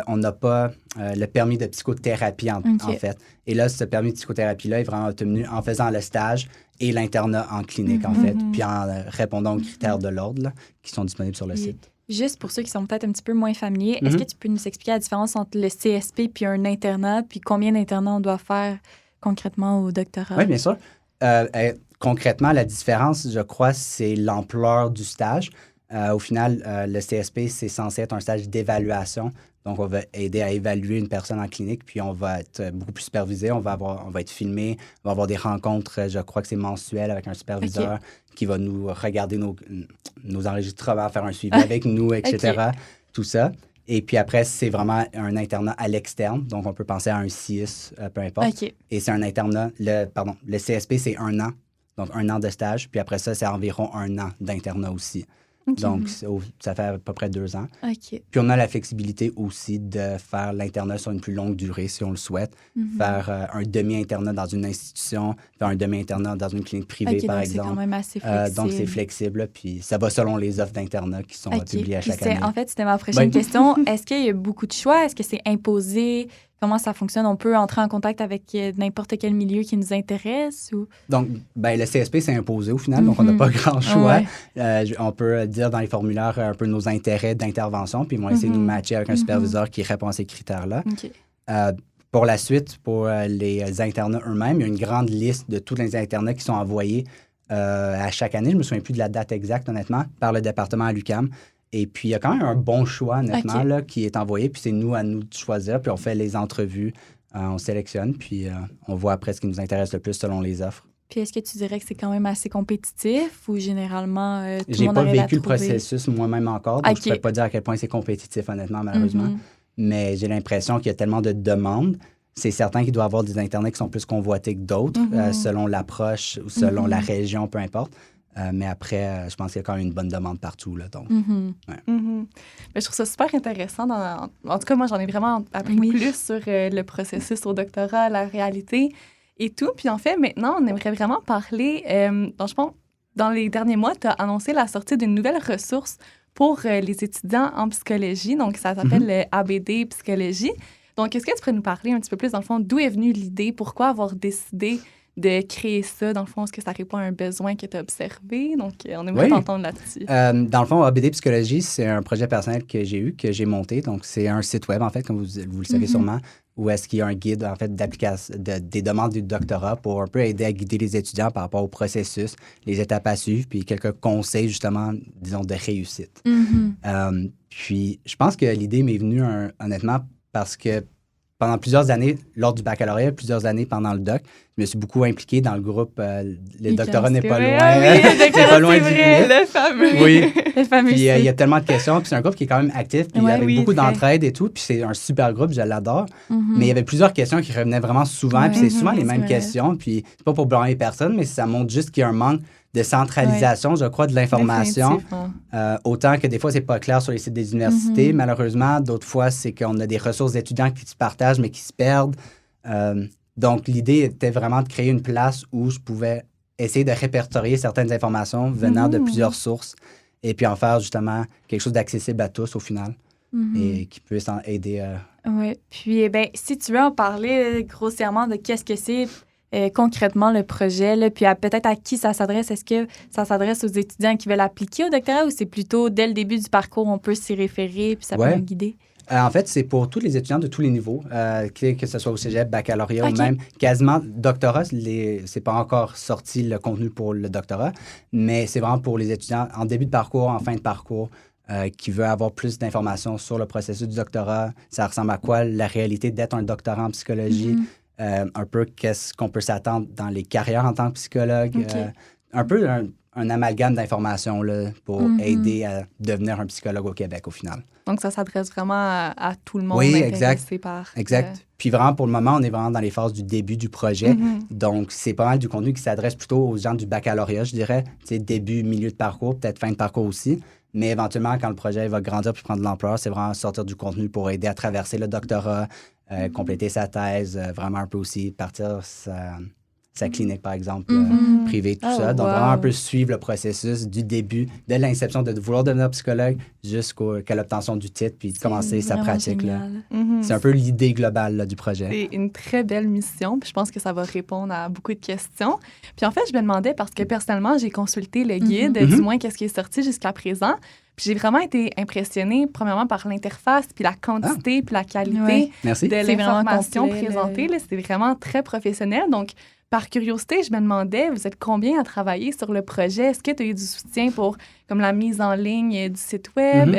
on n'a pas le permis de psychothérapie, en fait. Et là, ce permis de psychothérapie-là est vraiment obtenu en faisant le stage et l'internat en clinique, en fait, puis en répondant aux critères de l'ordre là, qui sont disponibles sur le site.
Juste pour ceux qui sont peut-être un petit peu moins familiers, est-ce que tu peux nous expliquer la différence entre le CSP puis un internat, puis combien d'internats on doit faire concrètement au doctorat?
Oui, bien sûr. Concrètement, la différence, je crois, c'est l'ampleur du stage. Au final, le CSP, c'est censé être un stage d'évaluation. Donc, on va aider à évaluer une personne en clinique, puis on va être beaucoup plus supervisé. On va être filmé, on va avoir des rencontres, je crois que c'est mensuel avec un superviseur qui va nous regarder nos enregistrements, faire un suivi avec nous, etc. Tout ça. Et puis après, c'est vraiment un internat à l'externe. Donc, on peut penser à un CIS, peu importe. Et c'est un internat, le CSP, c'est 1 an. Donc, 1 an de stage. Puis après ça, c'est environ 1 an d'internat aussi. Donc, ça fait à peu près 2 ans. Puis, on a la flexibilité aussi de faire l'internat sur une plus longue durée, si on le souhaite. Faire un demi-internat dans une institution, faire un demi-internat dans une clinique privée, par exemple.
C'est quand même assez flexible.
Donc, c'est flexible. Puis, ça va selon les offres d'internat qui sont publiées à chaque année.
En fait, c'était ma prochaine question. Est-ce qu'il y a beaucoup de choix? Est-ce que c'est imposé? Comment ça fonctionne? On peut entrer en contact avec n'importe quel milieu qui nous intéresse? Ou...
Donc, le CSP, c'est imposé au final, donc on n'a pas grand choix. On peut dire dans les formulaires un peu nos intérêts d'intervention, puis ils vont essayer de nous matcher avec un superviseur qui répond à ces critères-là. Pour la suite, pour les internats eux-mêmes, il y a une grande liste de tous les internats qui sont envoyés à chaque année. Je ne me souviens plus de la date exacte, honnêtement, par le département à l'UQAM. Et puis, il y a quand même un bon choix, honnêtement, là, qui est envoyé. Puis, c'est à nous de choisir. Puis, on fait les entrevues, on sélectionne. Puis, on voit après ce qui nous intéresse le plus selon les offres.
Puis, est-ce que tu dirais que c'est quand même assez compétitif ou généralement, tout le
J'ai
monde
pas
arrive à
vécu le
trouver?
processus moi-même encore. Donc, je ne pourrais pas dire à quel point c'est compétitif, honnêtement, malheureusement. Mais j'ai l'impression qu'il y a tellement de demandes. C'est certain qu'il doit y avoir des internats qui sont plus convoités que d'autres, selon l'approche ou selon la région, peu importe. Mais après, je pense qu'il y a quand même une bonne demande partout. Là, donc,
Mais je trouve ça super intéressant. En tout cas, moi, j'en ai vraiment appris plus sur le processus au doctorat, la réalité et tout. Puis en fait, maintenant, on aimerait vraiment parler... je pense, dans les derniers mois, tu as annoncé la sortie d'une nouvelle ressource pour les étudiants en psychologie. Donc, ça s'appelle le ABD Psychologie. Donc, est-ce que tu pourrais nous parler un petit peu plus, dans le fond, d'où est venue l'idée? Pourquoi avoir décidé de créer ça? Dans le fond, est-ce que ça répond à un besoin que tu as observé? Donc, on aimerait t'entendre là-dessus.
Dans le fond, ABD Psychologie, c'est un projet personnel que j'ai eu, que j'ai monté. Donc, c'est un site web, en fait, comme vous le savez sûrement, où est-ce qu'il y a un guide, en fait, des demandes du doctorat pour un peu aider à guider les étudiants par rapport au processus, les étapes à suivre, puis quelques conseils, justement, disons, de réussite. Puis, je pense que l'idée m'est venue, honnêtement, parce que pendant plusieurs années, lors du baccalauréat, plusieurs années pendant le doc, je me suis beaucoup impliqué dans le groupe Le doctorat n'est pas loin.
C'est pas loin du le fameux.
Oui.
Le fameux.
Puis il y a tellement de questions. Puis c'est un groupe qui est quand même actif, puis avec beaucoup d'entraide et tout. Puis c'est un super groupe, je l'adore. Mais il y avait plusieurs questions qui revenaient vraiment souvent. Puis c'est souvent les mêmes questions. Puis c'est pas pour blâmer personne, mais ça montre juste qu'il y a un manque de centralisation, je crois, de l'information.
Définitivement.
Autant que des fois, c'est pas clair sur les sites des universités, malheureusement. D'autres fois, c'est qu'on a des ressources d'étudiants qui se partagent, mais qui se perdent. Donc, l'idée était vraiment de créer une place où je pouvais essayer de répertorier certaines informations venant de plusieurs sources et puis en faire justement quelque chose d'accessible à tous au final et qui puisse en aider.
Oui. Puis, si tu veux en parler grossièrement de qu'est-ce que c'est concrètement le projet, là, puis peut-être à qui ça s'adresse. Est-ce que ça s'adresse aux étudiants qui veulent appliquer au doctorat ou c'est plutôt dès le début du parcours, on peut s'y référer puis ça peut nous guider?
En fait, c'est pour tous les étudiants de tous les niveaux, que ce soit au cégep, baccalauréat ou même quasiment doctorat. C'est pas encore sorti le contenu pour le doctorat, mais c'est vraiment pour les étudiants en début de parcours, en fin de parcours, qui veulent avoir plus d'informations sur le processus du doctorat. Ça ressemble à quoi la réalité d'être un doctorant en psychologie, un peu qu'est-ce qu'on peut s'attendre dans les carrières en tant que psychologue, un peu un amalgame d'informations là, pour aider à devenir un psychologue au Québec au final.
Donc, ça s'adresse vraiment à tout le monde
intéressé
par...
Exact. Puis vraiment, pour le moment, on est vraiment dans les phases du début du projet. Donc, c'est pas mal du contenu qui s'adresse plutôt aux gens du baccalauréat, je dirais. Tu sais, début, milieu de parcours, peut-être fin de parcours aussi. Mais éventuellement, quand le projet va grandir puis prendre de l'ampleur, c'est vraiment sortir du contenu pour aider à traverser le doctorat, compléter sa thèse, vraiment un peu aussi partir sa clinique, par exemple, privée, tout ça. Donc, vraiment un peu suivre le processus du début, de l'inception de vouloir devenir psychologue jusqu'à l'obtention du titre, puis commencer sa pratique. Là. C'est un peu l'idée globale là, du projet.
C'est une très belle mission, puis je pense que ça va répondre à beaucoup de questions. Puis en fait, je me demandais, parce que personnellement, j'ai consulté le guide, du moins qu'est-ce qui est sorti jusqu'à présent, puis j'ai vraiment été impressionnée, premièrement, par l'interface, puis la quantité, puis la qualité de l'information présentée. Là, c'est vraiment très professionnel. Donc, par curiosité, je me demandais, vous êtes combien à travailler sur le projet? Est-ce que tu as eu du soutien pour comme la mise en ligne du site web?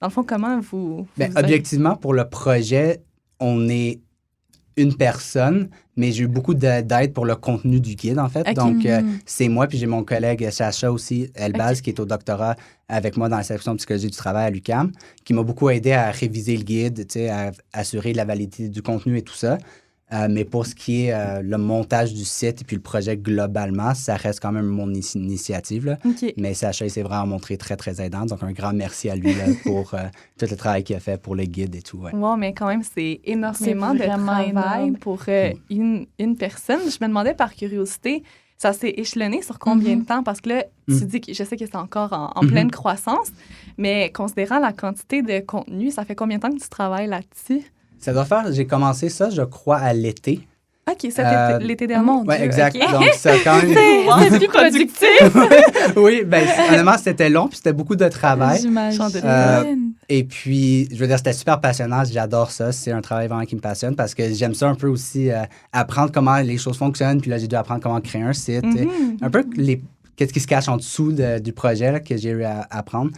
Dans le fond, comment vous
objectivement, pour le projet, on est une personne, mais j'ai eu beaucoup d'aide pour le contenu du guide, en fait. Donc, c'est moi, puis j'ai mon collègue Sacha aussi, Elbaz, qui est au doctorat avec moi dans la section de psychologie du travail à l'UQAM, qui m'a beaucoup aidé à réviser le guide, à assurer la validité du contenu et tout ça. Mais pour ce qui est le montage du site et puis le projet globalement, ça reste quand même mon initiative. Là. Mais Sacha, il s'est vraiment montré très, très aidant. Donc, un grand merci à lui là, pour tout le travail qu'il a fait pour le guide et tout. Ouais.
Wow, mais quand même, c'est énormément de travail pour une personne. Je me demandais par curiosité, ça s'est échelonné sur combien de temps? Parce que là, tu dis que je sais que c'est encore en pleine croissance, mais considérant la quantité de contenu, ça fait combien de temps que tu travailles là-dessus?
Ça doit faire, j'ai commencé ça, je crois, à l'été.
OK, c'était l'été dernier.
Oui, exact. Okay. Donc, ça a quand même...
C'est plus productif.
Oui, bien, honnêtement, c'était long, puis c'était beaucoup de travail.
J'imagine.
Et puis, je veux dire, c'était super passionnant. J'adore ça. C'est un travail vraiment qui me passionne parce que j'aime ça un peu aussi, apprendre comment les choses fonctionnent. Puis là, j'ai dû apprendre comment créer un site. Un peu qu'est-ce qui se cache en dessous du projet là, que j'ai eu à apprendre.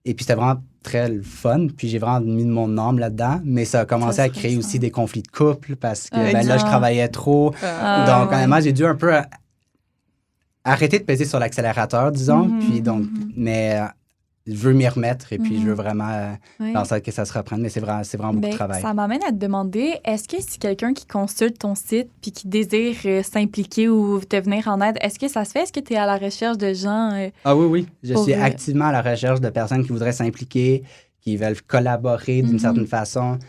Et puis, c'était vraiment très fun. Puis, j'ai vraiment mis de mon âme là-dedans. Mais ça a commencé à créer aussi des conflits de couple parce que là, je travaillais trop. Donc, honnêtement, j'ai dû un peu arrêter de peser sur l'accélérateur, disons. Puis, donc, mais je veux m'y remettre et puis je veux vraiment en sorte que ça se reprenne. Mais c'est vraiment beaucoup de travail.
Ça m'amène à te demander, est-ce que si quelqu'un qui consulte ton site puis qui désire s'impliquer ou te venir en aide, est-ce que ça se fait? Est-ce que tu es à la recherche de gens?
Ah oui. Je suis activement à la recherche de personnes qui voudraient s'impliquer, qui veulent collaborer d'une certaine façon.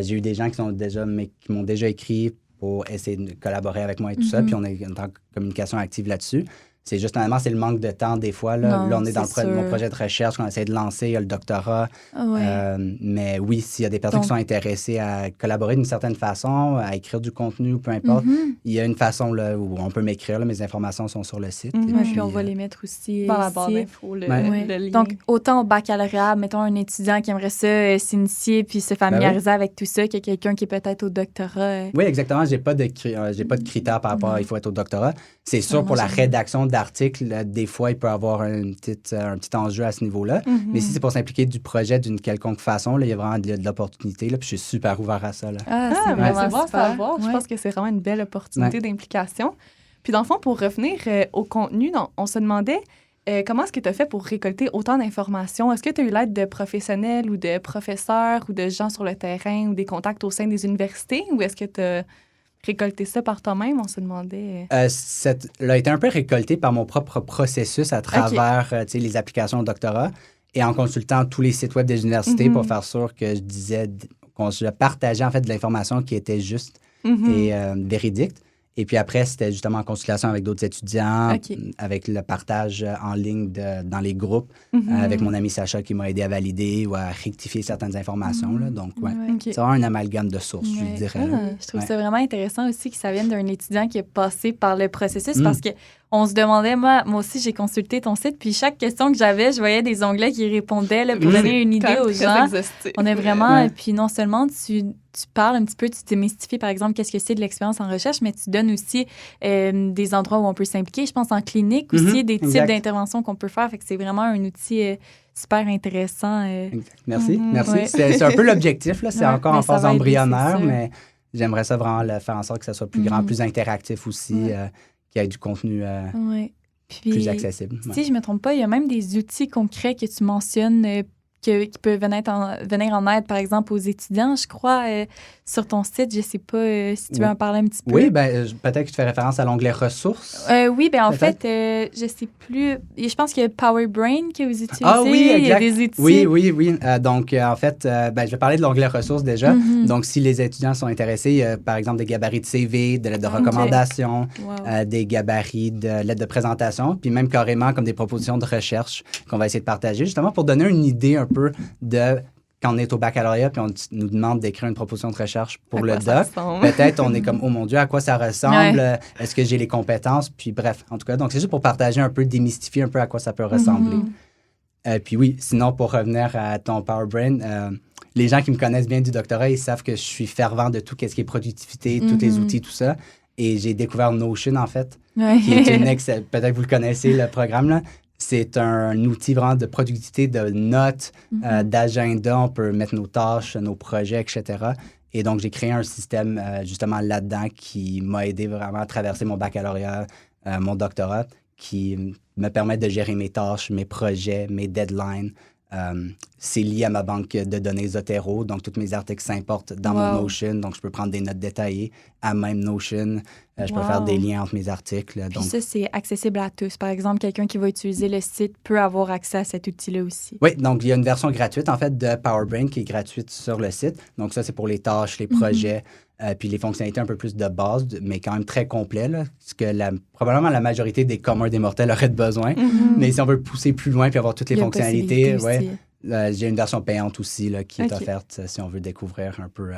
J'ai eu des gens qui m'ont déjà écrit pour essayer de collaborer avec moi et tout ça. Puis on est en communication active là-dessus. C'est justement, c'est le manque de temps des fois. Là, on est dans mon projet de recherche qu'on essaie de lancer, il y a le doctorat. Mais oui, s'il y a des personnes qui sont intéressées à collaborer d'une certaine façon, à écrire du contenu ou peu importe, il y a une façon là, où on peut m'écrire. Là, mes informations sont sur le site.
Et puis on va les mettre aussi
dans la barre d'infos, le lien.
Donc, autant au baccalauréat, mettons un étudiant qui aimerait ça s'initier puis se familiariser avec tout ça, que quelqu'un qui est peut-être au doctorat.
Oui, exactement. J'ai pas de critères par rapport à il faut être au doctorat. C'est sûr, pour la rédaction d'articles, des fois, il peut y avoir un petit enjeu à ce niveau-là. Mais si c'est pour s'impliquer du projet d'une quelconque façon, là, il y a vraiment de l'opportunité. Là, puis je suis super ouvert à ça. Là.
C'est bon à savoir. Je pense que c'est vraiment une belle opportunité d'implication. Puis dans le fond, pour revenir au contenu, on se demandait comment est-ce que tu as fait pour récolter autant d'informations? Est-ce que tu as eu l'aide de professionnels ou de professeurs ou de gens sur le terrain ou des contacts au sein des universités? Ou est-ce que tu as récolté ça par toi-même? On se demandait...
Elle a été un peu récoltée par mon propre processus à travers les applications au doctorat et en consultant tous les sites web des universités pour faire sûr que je partageais en fait de l'information qui était juste et véridique. Et puis après, c'était justement en consultation avec d'autres étudiants, avec le partage en ligne dans les groupes, avec mon ami Sacha qui m'a aidé à valider ou à rectifier certaines informations. Là. Donc, c'est vraiment un amalgame de sources, je dirais.
Je trouve ça vraiment intéressant aussi que ça vienne d'un étudiant qui est passé par le processus parce que on se demandait, moi aussi, j'ai consulté ton site, puis chaque question que j'avais, je voyais des onglets qui répondaient là, pour donner une idée aux gens. On est vraiment... Puis non seulement tu parles un petit peu, tu démystifies, par exemple, qu'est-ce que c'est de l'expérience en recherche, mais tu donnes aussi des endroits où on peut s'impliquer. Je pense en clinique aussi, des types d'interventions qu'on peut faire. Fait que c'est vraiment un outil super intéressant.
Merci. Ouais. C'est un peu l'objectif. Là. C'est encore en phase embryonnaire, mais j'aimerais ça vraiment faire en sorte que ça soit plus grand, plus interactif aussi. Qu'il y ait du contenu plus accessible.
Si je ne me trompe pas, il y a même des outils concrets que tu mentionnes qui peuvent venir en aide, par exemple, aux étudiants, je crois, sur ton site. Je ne sais pas si tu veux en parler un petit peu.
Oui, peut-être que tu fais référence à l'onglet ressources.
Oui, en fait, je ne sais plus. Je pense qu'il y a PowerBrain que vous utilisez.
Ah oui, exact.
Il y a des outils.
Oui. Donc, en fait, je vais parler de l'onglet ressources déjà. Donc, si les étudiants sont intéressés, il y a, par exemple, des gabarits de CV, de lettres de recommandation, des gabarits de lettres de présentation, puis même carrément comme des propositions de recherche qu'on va essayer de partager, justement pour donner une idée un peu de quand on est au baccalauréat puis on nous demande d'écrire une proposition de recherche pour le doc. Peut-être on est comme, oh mon Dieu, à quoi ça ressemble? Est-ce que j'ai les compétences? Puis bref, en tout cas, donc c'est juste pour partager un peu, démystifier un peu à quoi ça peut ressembler. Puis oui, sinon, pour revenir à ton PowerBrain, les gens qui me connaissent bien du doctorat, ils savent que je suis fervent de tout ce qui est productivité, tous les outils, tout ça. Et j'ai découvert Notion, en fait, qui est une peut-être que vous le connaissez, le programme, là. C'est un outil vraiment de productivité, de notes, d'agenda. On peut mettre nos tâches, nos projets, etc. Et donc, j'ai créé un système justement là-dedans qui m'a aidé vraiment à traverser mon baccalauréat, mon doctorat, qui me permet de gérer mes tâches, mes projets, mes deadlines. C'est lié à ma banque de données Zotero, donc tous mes articles s'importent dans mon Notion, donc je peux prendre des notes détaillées à même Notion. Je peux faire des liens entre mes articles.
Puis ça, c'est accessible à tous. Par exemple, quelqu'un qui va utiliser le site peut avoir accès à cet outil-là aussi.
Oui, donc il y a une version gratuite, en fait, de PowerBrain qui est gratuite sur le site. Donc ça, c'est pour les tâches, les projets, puis les fonctionnalités un peu plus de base, mais quand même très complet, là, ce que probablement la majorité des communs des mortels auraient besoin. Mais si on veut pousser plus loin puis avoir toutes les fonctionnalités, j'ai une version payante aussi là, qui est offerte si on veut découvrir un peu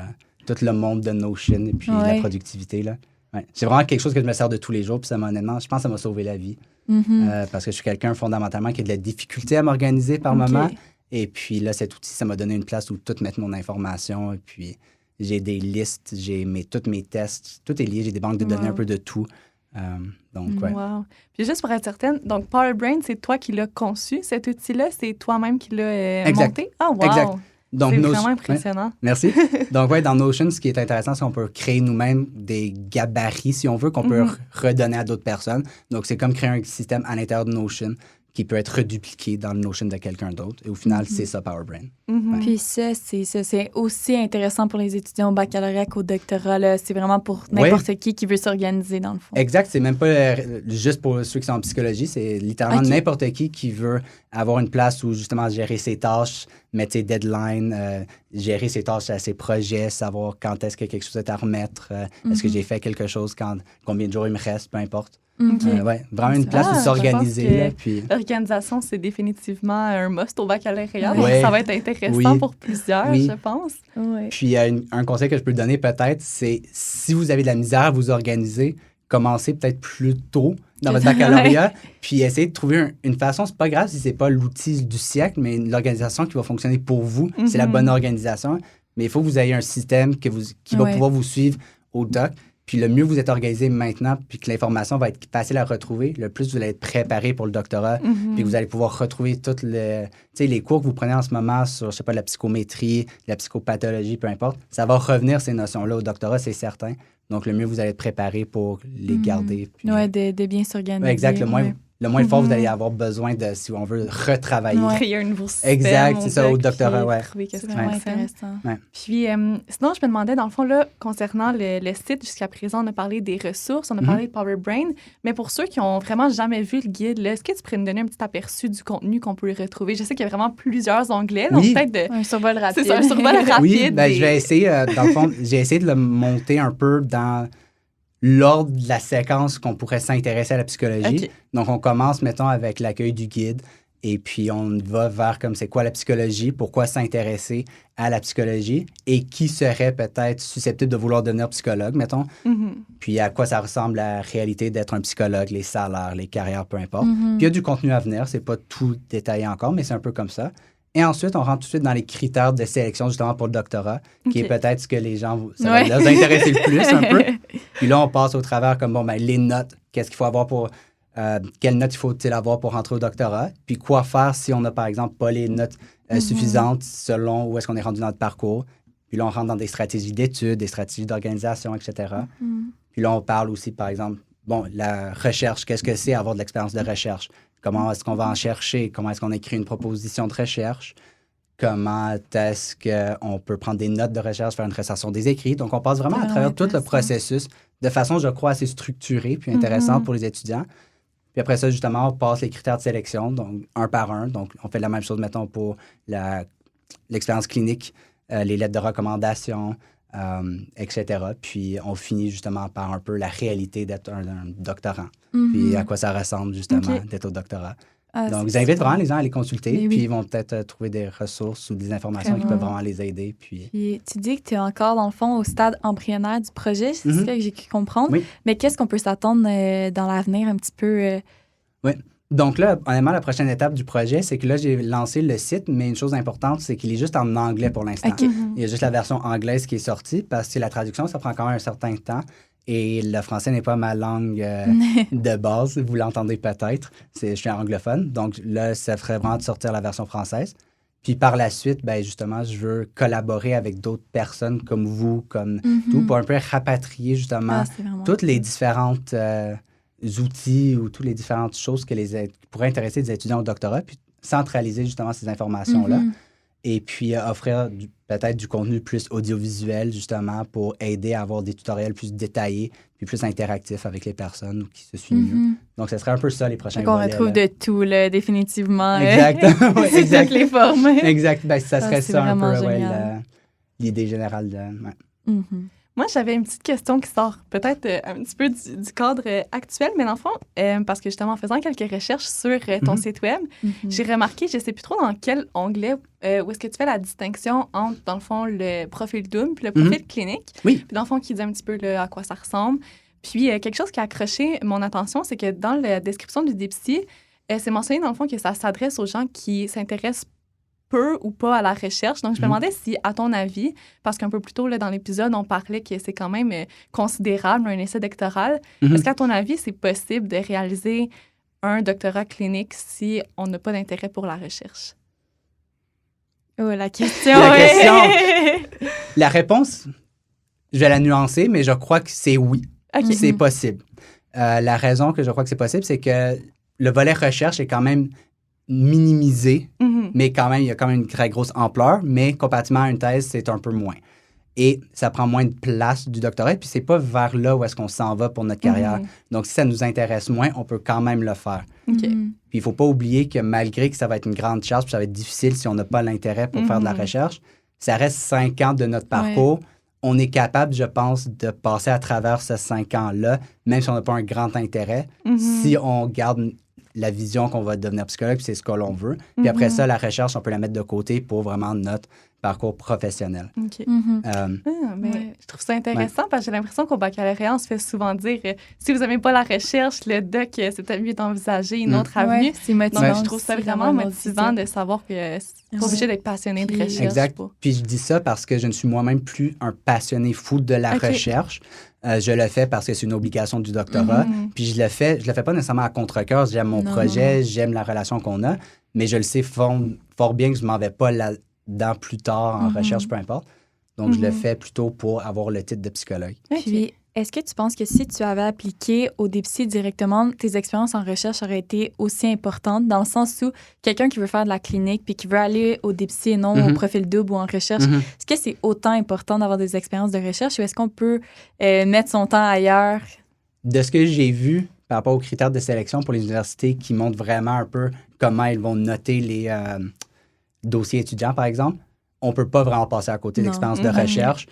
tout le monde de Notion et puis la productivité. Là. Ouais. C'est vraiment quelque chose que je me sers de tous les jours, puis ça honnêtement, je pense que ça m'a sauvé la vie. Parce que je suis quelqu'un fondamentalement qui a de la difficulté à m'organiser par moment. Et puis là, cet outil, ça m'a donné une place où tout mettre mon information. Et puis j'ai des listes, j'ai tous mes tests, tout est lié, j'ai des banques de données un peu de tout.
Puis juste pour être certaine, donc PowerBrain, c'est toi qui l'as conçu, cet outil-là? C'est toi-même qui l'as monté? Ah, wow! Exact. Donc, c'est vraiment impressionnant.
Ouais, merci. Donc, dans Notion, ce qui est intéressant, c'est qu'on peut créer nous-mêmes des gabarits, si on veut, qu'on peut redonner à d'autres personnes. Donc, c'est comme créer un système à l'intérieur de Notion qui peut être redupliqué dans le Notion de quelqu'un d'autre. Et au final, c'est ça, PowerBrain.
Puis ça, c'est aussi intéressant pour les étudiants au baccalauréat qu'au doctorat. Là. C'est vraiment pour n'importe qui veut s'organiser, dans le fond.
Exact. C'est même pas juste pour ceux qui sont en psychologie. C'est littéralement n'importe qui veut avoir une place où, justement, gérer ses tâches, mettre ses deadlines, gérer ses tâches à ses projets, savoir quand est-ce que quelque chose est à remettre, est-ce que j'ai fait quelque chose, combien de jours il me reste, peu importe. Vraiment une place où s'organiser.
L'organisation, c'est définitivement un must au baccalauréat. Ça va être intéressant pour plusieurs, je pense.
Puis un conseil que je peux donner peut-être, c'est si vous avez de la misère à vous organiser, commencez peut-être plus tôt dans votre baccalauréat, puis essayez de trouver une façon. C'est pas grave si c'est pas l'outil du siècle, mais l'organisation qui va fonctionner pour vous, c'est la bonne organisation. Mais il faut que vous ayez un système qui va pouvoir vous suivre au doc. Puis le mieux vous êtes organisé maintenant, puis que l'information va être facile à retrouver, le plus vous allez être préparé pour le doctorat, puis que vous allez pouvoir retrouver toutes les cours que vous prenez en ce moment sur, je sais pas, la psychométrie, la psychopathologie, peu importe. Ça va revenir, ces notions-là, au doctorat, c'est certain. Donc, le mieux vous allez être préparé pour les garder.
Puis, de bien s'organiser.
Exact. le moins fort vous allez avoir besoin de, si on veut, retravailler.
Créer un nouveau système.
Exact, c'est ça, au doctorat, ouais.
Trouver qu'est-ce
C'est
qui
vraiment
fonctionne.
intéressant.
Ouais.
Puis, sinon, je me demandais, dans le fond, là, concernant le site, jusqu'à présent, on a parlé des ressources, on a parlé de Power Brain, mais pour ceux qui n'ont vraiment jamais vu le guide, là, est-ce que tu pourrais nous donner un petit aperçu du contenu qu'on peut y retrouver? Je sais qu'il y a vraiment plusieurs onglets, donc peut-être de...
Un survol rapide.
C'est ça, un survol rapide.
Oui, ben, je vais essayer, dans le fond, j'ai essayé de le monter un peu dans l'ordre de la séquence qu'on pourrait s'intéresser à la psychologie.
OK.
Donc, on commence, mettons, avec l'accueil du guide, et puis on va vers comme c'est quoi la psychologie, pourquoi s'intéresser à la psychologie, et qui serait peut-être susceptible de vouloir devenir psychologue, mettons, puis à quoi ça ressemble la réalité d'être un psychologue, les salaires, les carrières, peu importe. Puis il y a du contenu à venir, c'est pas tout détaillé encore, mais c'est un peu comme ça. Et ensuite, on rentre tout de suite dans les critères de sélection, justement, pour le doctorat, qui est peut-être ce que les gens, ça va leur intéresser le plus, un peu. Puis là, on passe au travers comme, bon, ben, les notes, qu'est-ce qu'il faut avoir pour... quelles notes il faut-il avoir pour rentrer au doctorat? Puis quoi faire si on n'a, par exemple, pas les notes suffisantes selon où est-ce qu'on est rendu dans notre parcours? Puis là, on rentre dans des stratégies d'études, des stratégies d'organisation, etc. Puis là, on parle aussi, par exemple, bon, la recherche, qu'est-ce que c'est avoir de l'expérience de recherche? Comment est-ce qu'on va en chercher? Comment est-ce qu'on écrit une proposition de recherche? Comment est-ce qu'on peut prendre des notes de recherche, faire une recension des écrits? Donc, on passe vraiment à travers tout le processus de façon, je crois, assez structurée puis intéressante pour les étudiants. Puis après ça, justement, on passe les critères de sélection, donc un par un. Donc, on fait la même chose, mettons, pour l'expérience clinique, les lettres de recommandation, etc. Puis, on finit justement par un peu la réalité d'être un doctorant. Puis, à quoi ça ressemble, justement, d'être au doctorat. Donc, j'invite vraiment les gens à les consulter, puis ils vont peut-être trouver des ressources ou des informations qui peuvent vraiment les aider. Puis
tu dis que tu es encore, dans le fond, au stade embryonnaire du projet, c'est ce que j'ai pu comprendre.
Oui.
Mais qu'est-ce qu'on peut s'attendre dans l'avenir un petit peu?
Oui. Donc là, honnêtement, la prochaine étape du projet, c'est que là, j'ai lancé le site, mais une chose importante, c'est qu'il est juste en anglais pour l'instant.
OK.
Il y a juste la version anglaise qui est sortie, parce que la traduction, ça prend quand même un certain temps. Et le français n'est pas ma langue de base, vous l'entendez peut-être. Je suis anglophone, donc là, ça ferait vraiment de sortir la version française. Puis par la suite, ben justement, je veux collaborer avec d'autres personnes comme vous, comme tout, pour un peu rapatrier justement toutes les différentes outils ou toutes les différentes choses qui pourraient intéresser des étudiants au doctorat, puis centraliser justement ces informations-là. Et puis offrir peut-être du contenu plus audiovisuel, justement, pour aider à avoir des tutoriels plus détaillés puis plus interactifs avec les personnes qui se suivent mieux. Donc, ce serait un peu ça, les prochains volets.
On retrouve de tout, là, définitivement.
Exact. Exact.
Toutes les formes.
Exact. Ben, ça serait ça un peu, l'idée générale.
Moi, j'avais une petite question qui sort peut-être un petit peu du cadre actuel, mais dans le fond, parce que justement, en faisant quelques recherches sur ton site web, j'ai remarqué, je ne sais plus trop dans quel onglet, où est-ce que tu fais la distinction entre, dans le fond, le profil Doom puis le profil clinique.
Oui.
Puis dans le fond, qui dit un petit peu là, à quoi ça ressemble. Puis quelque chose qui a accroché mon attention, c'est que dans la description du DeepSy, c'est mentionné, dans le fond, que ça s'adresse aux gens qui s'intéressent peu ou pas à la recherche. Donc, je me demandais si, à ton avis, parce qu'un peu plus tôt là, dans l'épisode, on parlait que c'est quand même considérable, un essai doctoral. Est-ce qu'à ton avis, c'est possible de réaliser un doctorat clinique si on n'a pas d'intérêt pour la recherche?
Oh, la question!
La réponse, je vais la nuancer, mais je crois que c'est oui.
Okay.
C'est possible. La raison que je crois que c'est possible, c'est que le volet recherche est quand même minimisé, mais quand même, il y a quand même une très grosse ampleur, mais comparativement à une thèse, c'est un peu moins. Et ça prend moins de place du doctorat, puis c'est pas vers là où est-ce qu'on s'en va pour notre carrière. Donc, si ça nous intéresse moins, on peut quand même le faire. Puis, il faut pas oublier que malgré que ça va être une grande charge, puis ça va être difficile si on n'a pas l'intérêt pour faire de la recherche, ça reste 5 ans de notre parcours. On est capable, je pense, de passer à travers ces 5 ans-là, même si on n'a pas un grand intérêt, si on garde la vision qu'on va devenir psychologue, puis c'est ce que l'on veut. Puis après ça, la recherche, on peut la mettre de côté pour vraiment notre parcours professionnel.
Je trouve ça intéressant parce que j'ai l'impression qu'au baccalauréat, on se fait souvent dire si vous n'aimez pas la recherche, le doc, c'est peut-être mieux d'envisager une autre avenue.
C'est motivant.
Donc, je trouve ça vraiment motivant de savoir que c'est pas obligé d'être passionné de recherche.
Exact. Puis je dis ça parce que je ne suis moi-même plus un passionné fou de la recherche. Je le fais parce que c'est une obligation du doctorat. Puis je le fais pas nécessairement à contre-cœur. J'aime mon projet, j'aime la relation qu'on a, mais je le sais fort bien que je ne m'en vais pas là-dedans plus tard en recherche, peu importe. Donc, je le fais plutôt pour avoir le titre de psychologue.
Puis, est-ce que tu penses que si tu avais appliqué au DeepSeek directement, tes expériences en recherche auraient été aussi importantes dans le sens où quelqu'un qui veut faire de la clinique puis qui veut aller au DeepSeek et non au profil double ou en recherche, est-ce que c'est autant important d'avoir des expériences de recherche ou est-ce qu'on peut mettre son temps ailleurs?
De ce que j'ai vu par rapport aux critères de sélection pour les universités qui montrent vraiment un peu comment ils vont noter les dossiers étudiants, par exemple, on ne peut pas vraiment passer à côté d'expériences de recherche.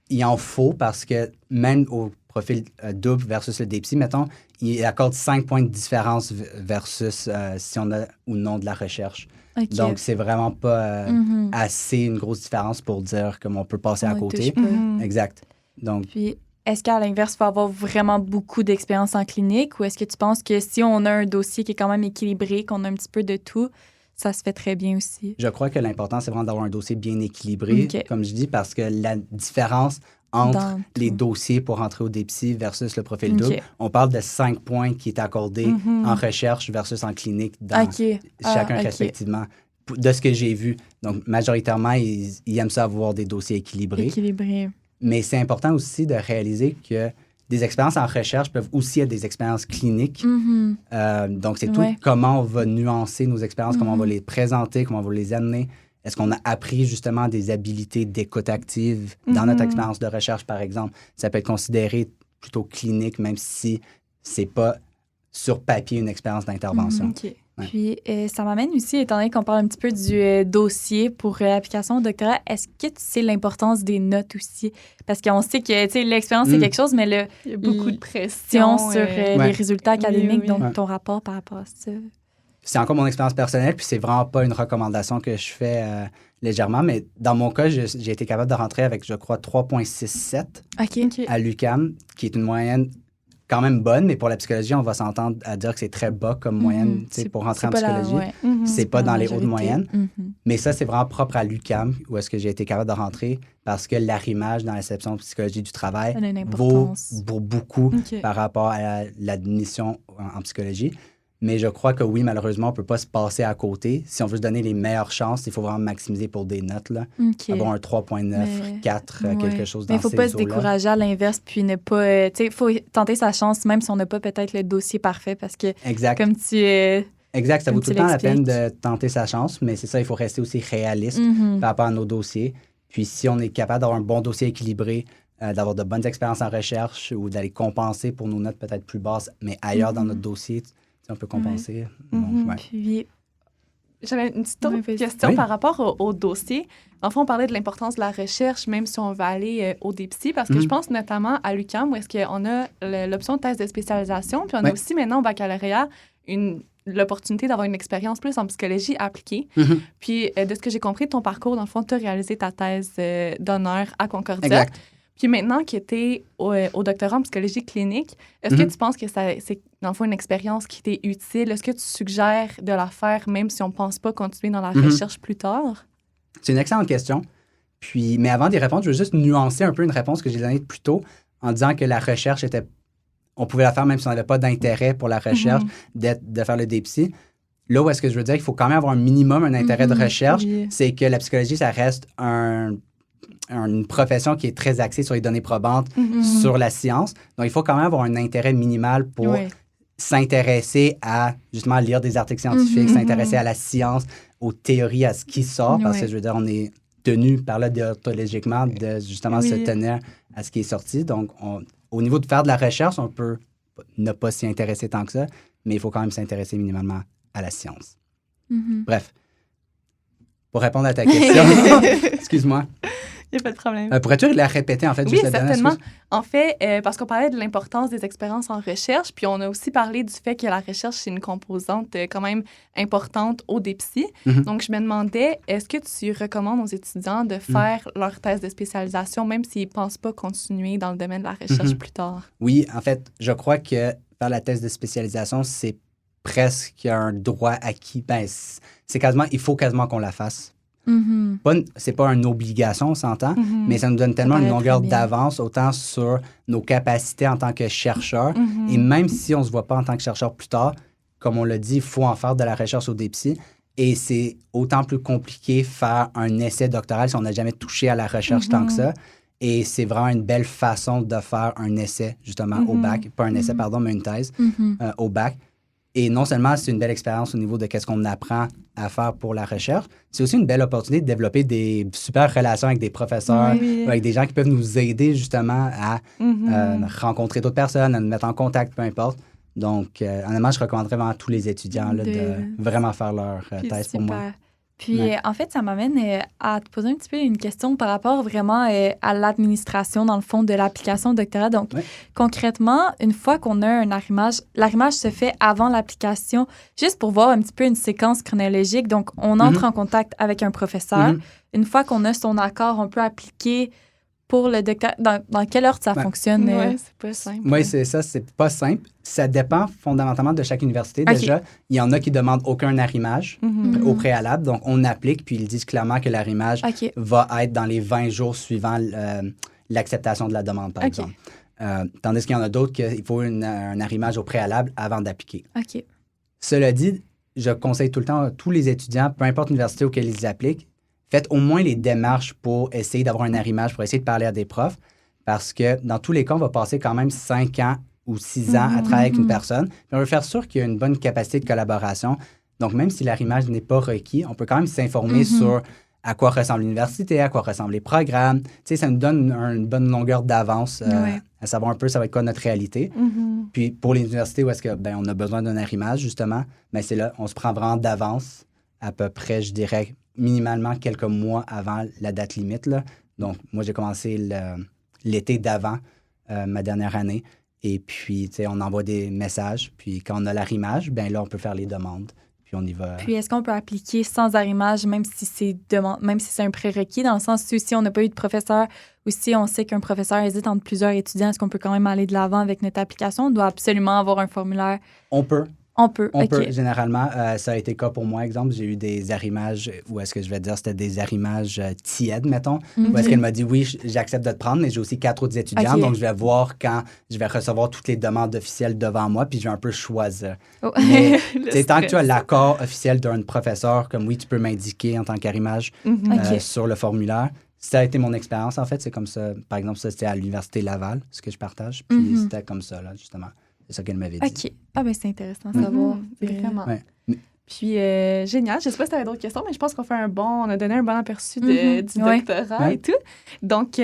Il en faut parce que même au profil double versus le DeepSeek, mettons, il accorde 5 points de différence versus si on a ou non de la recherche.
Okay.
Donc, c'est vraiment pas assez une grosse différence pour dire qu'on peut passer à côté. Exact. Donc,
puis, est-ce qu'à l'inverse, il faut avoir vraiment beaucoup d'expérience en clinique ou est-ce que tu penses que si on a un dossier qui est quand même équilibré, qu'on a un petit peu de tout, ça se fait très bien aussi?
Je crois que l'important, c'est vraiment d'avoir un dossier bien équilibré, comme je dis, parce que la différence entre les dossiers pour entrer au DeepSeek versus le profil double, on parle de 5 points qui est accordé en recherche versus en clinique dans chacun respectivement, de ce que j'ai vu. Donc, majoritairement, ils aiment ça avoir des dossiers équilibrés. Mais c'est important aussi de réaliser que des expériences en recherche peuvent aussi être des expériences cliniques. Donc, c'est tout comment on va nuancer nos expériences, comment on va les présenter, comment on va les amener. Est-ce qu'on a appris justement des habiletés d'écoute active dans notre expérience de recherche, par exemple? Ça peut être considéré plutôt clinique, même si c'est pas sur papier une expérience d'intervention.
Ouais. Puis, ça m'amène aussi, étant donné qu'on parle un petit peu du dossier pour l'application au doctorat, est-ce que tu sais l'importance des notes aussi? Parce qu'on sait que l'expérience, c'est quelque chose, mais
il y a beaucoup de pression
sur les résultats académiques, donc ton rapport par rapport à ça.
C'est encore mon expérience personnelle, puis c'est vraiment pas une recommandation que je fais légèrement, mais dans mon cas, j'ai été capable de rentrer avec, je crois, 3,67 à l'UQAM, qui est une moyenne quand même bonne, mais pour la psychologie, on va s'entendre à dire que c'est très bas comme moyenne pour rentrer en psychologie. C'est pas dans les hautes moyennes. Mais ça, c'est vraiment propre à l'UQAM, où est-ce que j'ai été capable de rentrer, parce que l'arrimage dans la section de psychologie du travail vaut beaucoup par rapport à l'admission en psychologie. Mais je crois que oui, malheureusement, on ne peut pas se passer à côté. Si on veut se donner les meilleures chances, il faut vraiment maximiser pour des notes. Là. Avoir un 3,9, 4, quelque chose dans ces eaux-là. Mais il ne faut
pas se décourager à l'inverse, puis ne pas... il faut tenter sa chance, même si on n'a pas peut-être le dossier parfait, parce que comme tu...
Exact, ça vaut tout le temps la peine de tenter sa chance, mais c'est ça, il faut rester aussi réaliste par rapport à nos dossiers. Puis si on est capable d'avoir un bon dossier équilibré, d'avoir de bonnes expériences en recherche ou d'aller compenser pour nos notes peut-être plus basses, mais ailleurs dans notre dossier... on peut compenser.
Puis,
j'avais une petite autre question par rapport au dossier. En fait, on parlait de l'importance de la recherche, même si on va aller au DeepSeek, parce que je pense notamment à l'UQAM, où est-ce qu'on a l'option de thèse de spécialisation, puis on a aussi maintenant au baccalauréat l'opportunité d'avoir une expérience plus en psychologie appliquée. Puis, de ce que j'ai compris de ton parcours, dans le fond, tu as réalisé ta thèse d'honneur à Concordia.
Exact.
Puis maintenant que tu es au doctorat en psychologie clinique, est-ce que tu penses que c'est, dans le fond, une expérience qui t'est utile? Est-ce que tu suggères de la faire même si on ne pense pas continuer dans la recherche plus tard?
C'est une excellente question. Puis, mais avant d'y répondre, je veux juste nuancer un peu une réponse que j'ai donnée plus tôt en disant que la recherche était... On pouvait la faire même si on n'avait pas d'intérêt pour la recherche, de faire le DeepSeek. Là où est-ce que je veux dire qu'il faut quand même avoir un minimum, un intérêt de recherche, c'est que la psychologie, ça reste une profession qui est très axée sur les données probantes, sur la science. Donc, il faut quand même avoir un intérêt minimal pour s'intéresser à, justement, lire des articles scientifiques, s'intéresser à la science, aux théories, à ce qui sort, parce que, je veux dire, on est tenu par là déontologiquement de, justement, se tenir à ce qui est sorti. Donc, au niveau de faire de la recherche, on peut ne pas s'y intéresser tant que ça, mais il faut quand même s'intéresser minimalement à la science. Bref, pour répondre à ta question, excuse-moi.
Il n'y a pas de problème.
Pourrais-tu la répéter, en fait?
Oui, certainement. En fait, parce qu'on parlait de l'importance des expériences en recherche, puis on a aussi parlé du fait que la recherche, c'est une composante quand même importante au DeepSeek. Donc, je me demandais, est-ce que tu recommandes aux étudiants de faire leur thèse de spécialisation, même s'ils ne pensent pas continuer dans le domaine de la recherche plus tard? Oui,
en fait, je crois que faire la thèse de spécialisation, c'est presque un droit acquis. Ben, il faut quasiment qu'on la fasse. C'est pas une obligation, on s'entend, mais ça nous donne tellement une longueur d'avance, autant sur nos capacités en tant que chercheurs. Et même si on ne se voit pas en tant que chercheur plus tard, comme on l'a dit, il faut en faire de la recherche au DeepSeek. Et c'est autant plus compliqué faire un essai doctoral si on n'a jamais touché à la recherche tant que ça. Et c'est vraiment une belle façon de faire un essai, justement, au bac. Pas un essai, pardon, mais une thèse au bac. Et non seulement c'est une belle expérience au niveau de qu'est-ce qu'on apprend à faire pour la recherche, c'est aussi une belle opportunité de développer des super relations avec des professeurs, avec des gens qui peuvent nous aider justement à rencontrer d'autres personnes, à nous mettre en contact, peu importe. Donc, honnêtement, je recommanderais vraiment à tous les étudiants là, de vraiment faire leur thèse pour moi.
Puis, en fait, ça m'amène à te poser un petit peu une question par rapport vraiment à l'administration, dans le fond, de l'application au doctorat. Donc, concrètement, une fois qu'on a un arrimage, l'arrimage se fait avant l'application, juste pour voir un petit peu une séquence chronologique. Donc, on entre en contact avec un professeur. Une fois qu'on a son accord, on peut appliquer pour le doctorat. Dans quelle ordre ça fonctionne?
Oui, c'est pas simple.
Oui, c'est ça, c'est pas simple. Ça dépend fondamentalement de chaque université. Déjà, il y en a qui demandent aucun arrimage au préalable. Donc, on applique, puis ils disent clairement que l'arrimage va être dans les 20 jours suivant l'acceptation de la demande, par exemple. Tandis qu'il y en a d'autres qu'il faut un arrimage au préalable avant d'appliquer. Cela dit, je conseille tout le temps à tous les étudiants, peu importe l'université auquel ils appliquent, faites au moins les démarches pour essayer d'avoir un arrimage, pour essayer de parler à des profs, parce que dans tous les cas, on va passer quand même 5 ans ou 6 ans à travailler avec une personne. Puis on veut faire sûr qu'il y a une bonne capacité de collaboration. Donc, même si l'arrimage n'est pas requis, on peut quand même s'informer sur à quoi ressemble l'université, à quoi ressemblent les programmes. Tu sais, ça nous donne une bonne longueur d'avance à savoir un peu ça va être quoi notre réalité. Puis pour les universités où est-ce que on a besoin d'un arrimage, justement, c'est là, on se prend vraiment d'avance, à peu près, je dirais, minimalement quelques mois avant la date limite, là. Donc, moi, j'ai commencé l'été d'avant ma dernière année. Et puis, tu sais, on envoie des messages. Puis, quand on a l'arrimage, là, on peut faire les demandes. Puis, on y va.
Puis, est-ce qu'on peut appliquer sans arrimage, même si c'est un prérequis, dans le sens où si on n'a pas eu de professeur ou si on sait qu'un professeur hésite entre plusieurs étudiants, est-ce qu'on peut quand même aller de l'avant avec notre application? On doit absolument avoir un formulaire.
On peut.
On peut,
généralement. Ça a été le cas pour moi, exemple. J'ai eu des arrimages, ou est-ce que je vais dire, c'était des arrimages tièdes, mettons. Où est-ce qu'elle m'a dit, oui, j'accepte de te prendre, mais j'ai aussi 4 autres étudiants. Donc, je vais voir quand je vais recevoir toutes les demandes officielles devant moi, puis je vais un peu choisir. Mais tant que tu as l'accord officiel d'un professeur, comme oui, tu peux m'indiquer en tant qu'arrimage sur le formulaire. Ça a été mon expérience, en fait. C'est comme ça. Par exemple, ça, c'était à l'Université Laval, ce que je partage. Puis c'était comme ça, là, justement. C'est ça qu'elle m'avait dit.
OK. Ah, c'est intéressant à savoir.
Vraiment.
Ouais.
Puis, génial. Je ne sais pas si tu avais d'autres questions, mais je pense qu'on on a donné un bon aperçu du doctorat et tout. Donc,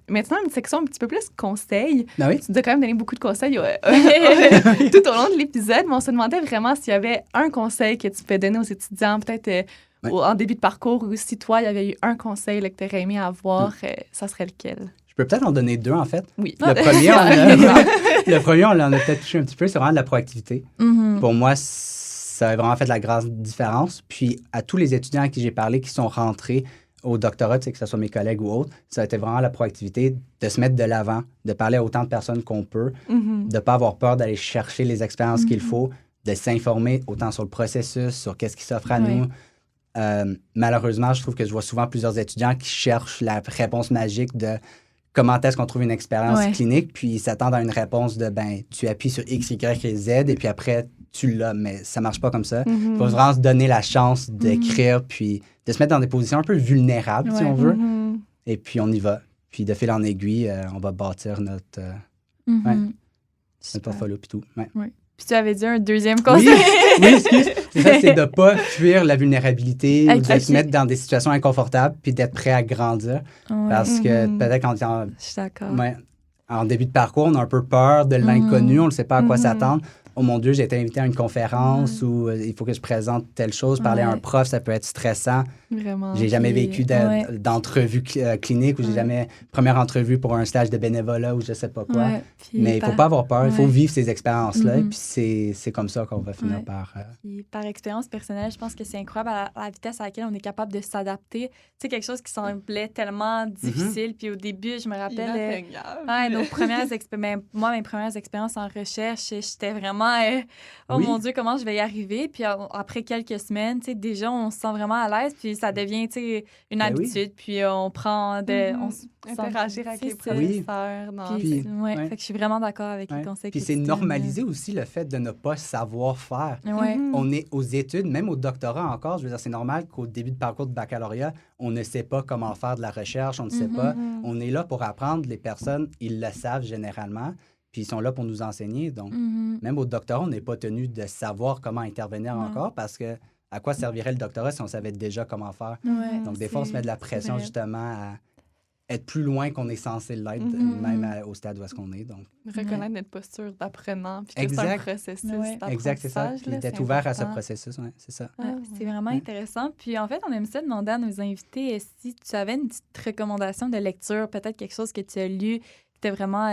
maintenant, une section un petit peu plus conseils.
Ah oui?
Tu nous as quand même donné beaucoup de conseils tout au long de l'épisode, mais on se demandait vraiment s'il y avait un conseil que tu pouvais donner aux étudiants, peut-être en début de parcours, ou si toi, il y avait eu un conseil là, que tu aurais aimé avoir, ça serait lequel?
Je peux peut-être en donner 2, en fait.
Oui.
Le premier, on l'en a peut-être touché un petit peu, c'est vraiment de la proactivité. Pour moi, ça a vraiment fait la grande différence. Puis, à tous les étudiants à qui j'ai parlé qui sont rentrés au doctorat, que ce soit mes collègues ou autres, ça a été vraiment la proactivité de se mettre de l'avant, de parler à autant de personnes qu'on peut, de ne pas avoir peur d'aller chercher les expériences qu'il faut, de s'informer autant sur le processus, sur qu'est-ce qui s'offre à nous. Malheureusement, je trouve que je vois souvent plusieurs étudiants qui cherchent la réponse magique de comment est-ce qu'on trouve une expérience clinique, puis ils s'attendent à une réponse de, tu appuies sur X, Y et Z, et puis après, tu l'as, mais ça marche pas comme ça. Il faut vraiment se donner la chance d'écrire, puis de se mettre dans des positions un peu vulnérables, si on veut, et puis on y va. Puis de fil en aiguille, on va bâtir notre portfolio, puis tout.
Puis tu avais dit un deuxième conseil.
Oui, excuse. C'est de ne pas fuir la vulnérabilité ou de se mettre dans des situations inconfortables puis d'être prêt à grandir. Parce que peut-être quand
je suis d'accord.
En début de parcours, on a un peu peur de l'inconnu, on ne sait pas à quoi s'attendre. Oh mon Dieu, j'ai été invité à une conférence où il faut que je présente telle chose. Parler à un prof, ça peut être stressant.
Vraiment.
J'ai jamais vécu d'entrevue clinique ou j'ai jamais première entrevue pour un stage de bénévolat ou je sais pas quoi. Mais il faut pas avoir peur, il faut vivre ces expériences-là. Et puis c'est comme ça qu'on va finir par...
Puis par expérience personnelle, je pense que c'est incroyable à la vitesse à laquelle on est capable de s'adapter. Tu sais, quelque chose qui semblait tellement difficile. Puis au début, je me rappelle...
Inatteignable.
Nos premières mes premières expériences en recherche, j'étais vraiment vraiment oh
Oui.
mon Dieu, comment je vais y arriver. Puis après quelques semaines, tu sais, déjà, on se sent vraiment à l'aise. Puis ça devient, tu sais, une
Ben oui.
habitude. Puis on prend de. On se sent-
Interagir avec les
c'est ça.
Oui.
professeurs. Non,
Puis,
Puis,
ouais,
ouais.
fait que je suis vraiment d'accord avec les
Ouais.
conseils
Puis
que
c'est
tu donnes.
normaliser aussi le fait de ne pas savoir faire.
Ouais.
On est aux études, même au doctorat encore, je veux dire, c'est normal qu'au début de parcours de baccalauréat, on ne sait pas comment faire de la recherche, on ne sait pas. On est là pour apprendre. Les personnes, ils le savent généralement, puis ils sont là pour nous enseigner. Donc, même au doctorat, on n'est pas tenu de savoir comment intervenir
Non.
encore parce que à quoi servirait le doctorat si on savait déjà comment faire?
Ouais,
Donc, des fois, on se met de la
c'est
pression
vrai.
justement à être plus loin qu'on est censé l'être, même au stade où est-ce qu'on est. Donc,
reconnaître notre posture d'apprenant, puis que c'est un
Exact.
processus
Ouais.
exact, c'est ça.
d'apprentissage.
Puis
là,
d'être
c'est
ouvert à ce
important.
processus, ouais, c'est ça.
Ouais, c'est vraiment
Ouais.
intéressant. Puis en fait, on aime ça demander à nos invités si tu avais une petite recommandation de lecture, peut-être quelque chose que tu as lu, qui t'a vraiment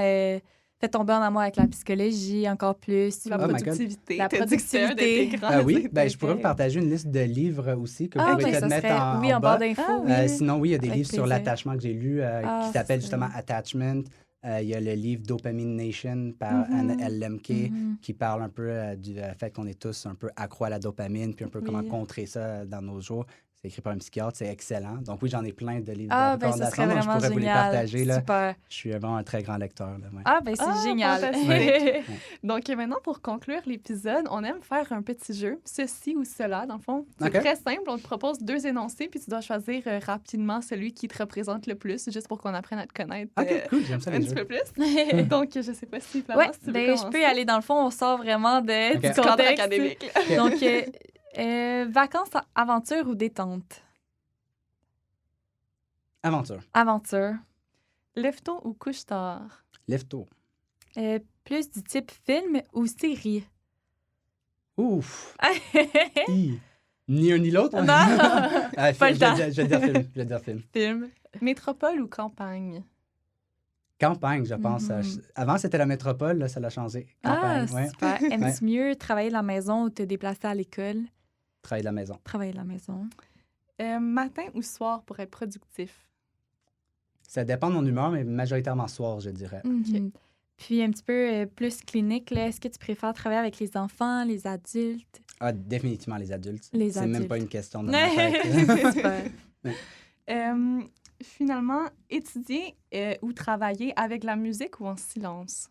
fait tomber en amour avec la psychologie encore plus.
La
ou-
Oh my God.
productivité.
La
T'as dit que c'était un de tes
productivité.
grands
Ah oui, ben, je pourrais vous
intérêts.
partager une liste de livres aussi que vous
Ah,
pourrez
ben,
peut-être
ça
mettre
serait,
en,
oui,
en
en barre
bas.
d'infos.
Sinon, oui, il y a des
Avec
livres sur
plaisir.
l'attachement que j'ai lus
Ah,
qui s'appellent
c'est-
justement Attachment. Il y a le livre Dopamine Nation par Anna L. Lemke qui parle un peu du fait qu'on est tous un peu accro à la dopamine, puis un peu comment
Oui.
contrer ça dans nos jours. C'est écrit par un psychiatre, c'est excellent. Donc oui, j'en ai plein de livres
Ah,
de
ben, ça serait
recommandations, donc je
vraiment
pourrais vous les
génial.
partager. Là.
Super.
Je suis vraiment un très grand lecteur. Là, ouais.
Ah, ben, c'est
Ah,
génial.
fantastique. Donc maintenant, pour conclure l'épisode, on aime faire un petit jeu, ceci ou cela, dans le fond. C'est
OK.
très simple, on te propose 2 énoncés, puis tu dois choisir rapidement celui qui te représente le plus, juste pour qu'on apprenne à te connaître
OK, cool, j'aime ça
un
les
petit
jeux.
peu plus. Donc, je sais pas si, Florence,
Ouais,
tu veux
ben, je
commencer.
peux y aller. Dans le fond, on sort vraiment
Ok.
du
Du
cadre
contexte.
académique.
Donc, vacances, aventure ou détente?
Aventure.
Aventure.
Lève-tôt ou couche tard?
Lève-tôt.
Plus du type film ou série?
Ouf. Ni un ni l'autre.
Non.
Ah,
Pas le
je
temps.
vais dire film. Je vais dire film.
Film.
Métropole ou campagne?
Campagne, je pense.
Mhm.
Avant, c'était la métropole, là, ça l'a changé.
Ah,
Campagne, ouais.
super. Aimes-tu mieux travailler de la maison ou te déplacer à l'école?
Travailler de la maison.
Travailler de la maison.
Matin ou soir pour être productif?
Ça dépend de mon humeur, mais majoritairement soir, je dirais.
Mhm. Puis un petit peu plus clinique, là, est-ce que tu préfères travailler avec les enfants, les adultes?
Ah, définitivement les adultes.
Les
C'est même
adultes.
pas une question de ma tête.
Super.
Finalement, étudier ou travailler avec la musique ou en silence?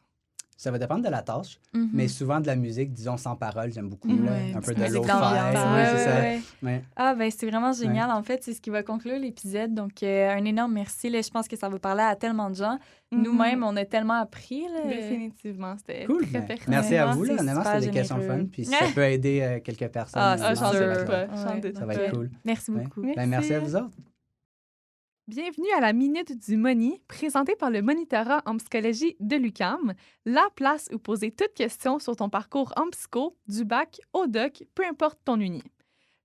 Ça va dépendre de la tâche,
Mhm.
mais souvent de la musique, disons sans parole, j'aime beaucoup.
Ouais,
Là, un
une
peu
petite
de
musique
lo-fi.
d'ambiance.
Oui,
Ouais,
c'est ça.
ouais.
Ouais.
Ah, ben c'est vraiment génial. En fait, c'est ce qui va conclure l'épisode. Donc, un énorme merci. Là. Je pense que ça va parler à tellement de gens. Nous-mêmes, on a tellement appris. Là.
Définitivement, c'était
Cool.
très
Ben,
pertinent.
merci à vous. Là.
C'est
Honnêtement,
super
c'était des questions
généreux.
fun. Puis si ça peut aider quelques personnes,
Ah,
Ah,
c'est
j'en
sûr.
doute pas.
Ouais,
J'en doute
ça va
pas.
être cool.
Merci
Ouais.
beaucoup.
Ben, merci à vous autres.
Bienvenue à la Minute du Moni, présentée par le monitorat en psychologie de l'UQAM, la place où poser toute question sur ton parcours en psycho, du bac au doc, peu importe ton uni.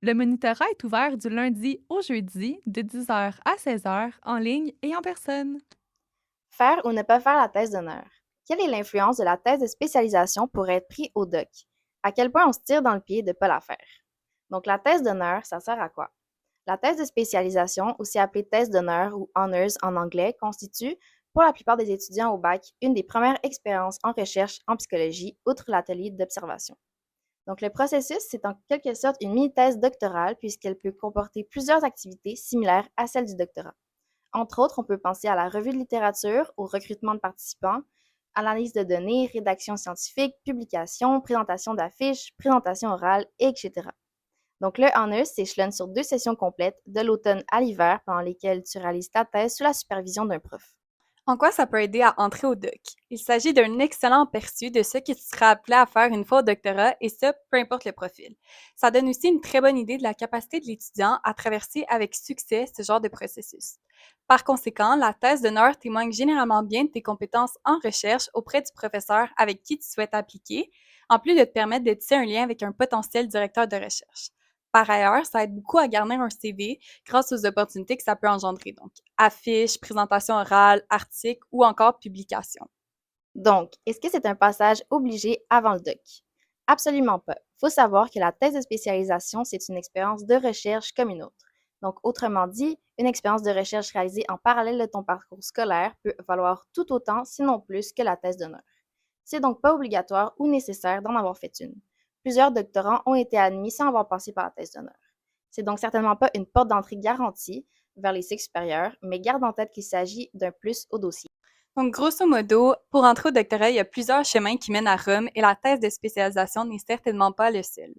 Le monitorat est ouvert du lundi au jeudi, de 10h à 16h, en ligne et en personne.
Faire ou ne pas faire la thèse d'honneur. Quelle est l'influence de la thèse de spécialisation pour être pris au doc? À quel point on se tire dans le pied de ne pas la faire? Donc, la thèse d'honneur, ça sert à quoi? La thèse de spécialisation, aussi appelée thèse d'honneur ou honors en anglais, constitue, pour la plupart des étudiants au bac, une des premières expériences en recherche en psychologie, outre l'atelier d'observation. Donc, le processus, c'est en quelque sorte une mini-thèse doctorale puisqu'elle peut comporter plusieurs activités similaires à celles du doctorat. Entre autres, on peut penser à la revue de littérature, au recrutement de participants, à l'analyse de données, rédaction scientifique, publication, présentation d'affiches, présentation orale, etc. Donc, le honors s'échelonne sur 2 sessions complètes, de l'automne à l'hiver, pendant lesquelles tu réalises ta thèse sous la supervision d'un prof.
En quoi ça peut aider à entrer au doc? Il s'agit d'un excellent aperçu de ce que tu seras appelé à faire une fois au doctorat, et ça, peu importe le profil. Ça donne aussi une très bonne idée de la capacité de l'étudiant à traverser avec succès ce genre de processus. Par conséquent, la thèse d'honneur témoigne généralement bien de tes compétences en recherche auprès du professeur avec qui tu souhaites appliquer, en plus de te permettre de tisser un lien avec un potentiel directeur de recherche. Par ailleurs, ça aide beaucoup à garnir un CV grâce aux opportunités que ça peut engendrer. Donc, affiches, présentations orales, articles ou encore publications.
Donc, est-ce que c'est un passage obligé avant le doc? Absolument pas. Il faut savoir que la thèse de spécialisation, c'est une expérience de recherche comme une autre. Donc, autrement dit, une expérience de recherche réalisée en parallèle de ton parcours scolaire peut valoir tout autant, sinon plus, que la thèse d'honneur. C'est donc pas obligatoire ou nécessaire d'en avoir fait une. Plusieurs doctorants ont été admis sans avoir passé par la thèse d'honneur. C'est donc certainement pas une porte d'entrée garantie vers les cycles supérieurs, mais garde en tête qu'il s'agit d'un plus au dossier.
Donc, grosso modo, pour entrer au doctorat, il y a plusieurs chemins qui mènent à Rome et la thèse de spécialisation n'est certainement pas le seul.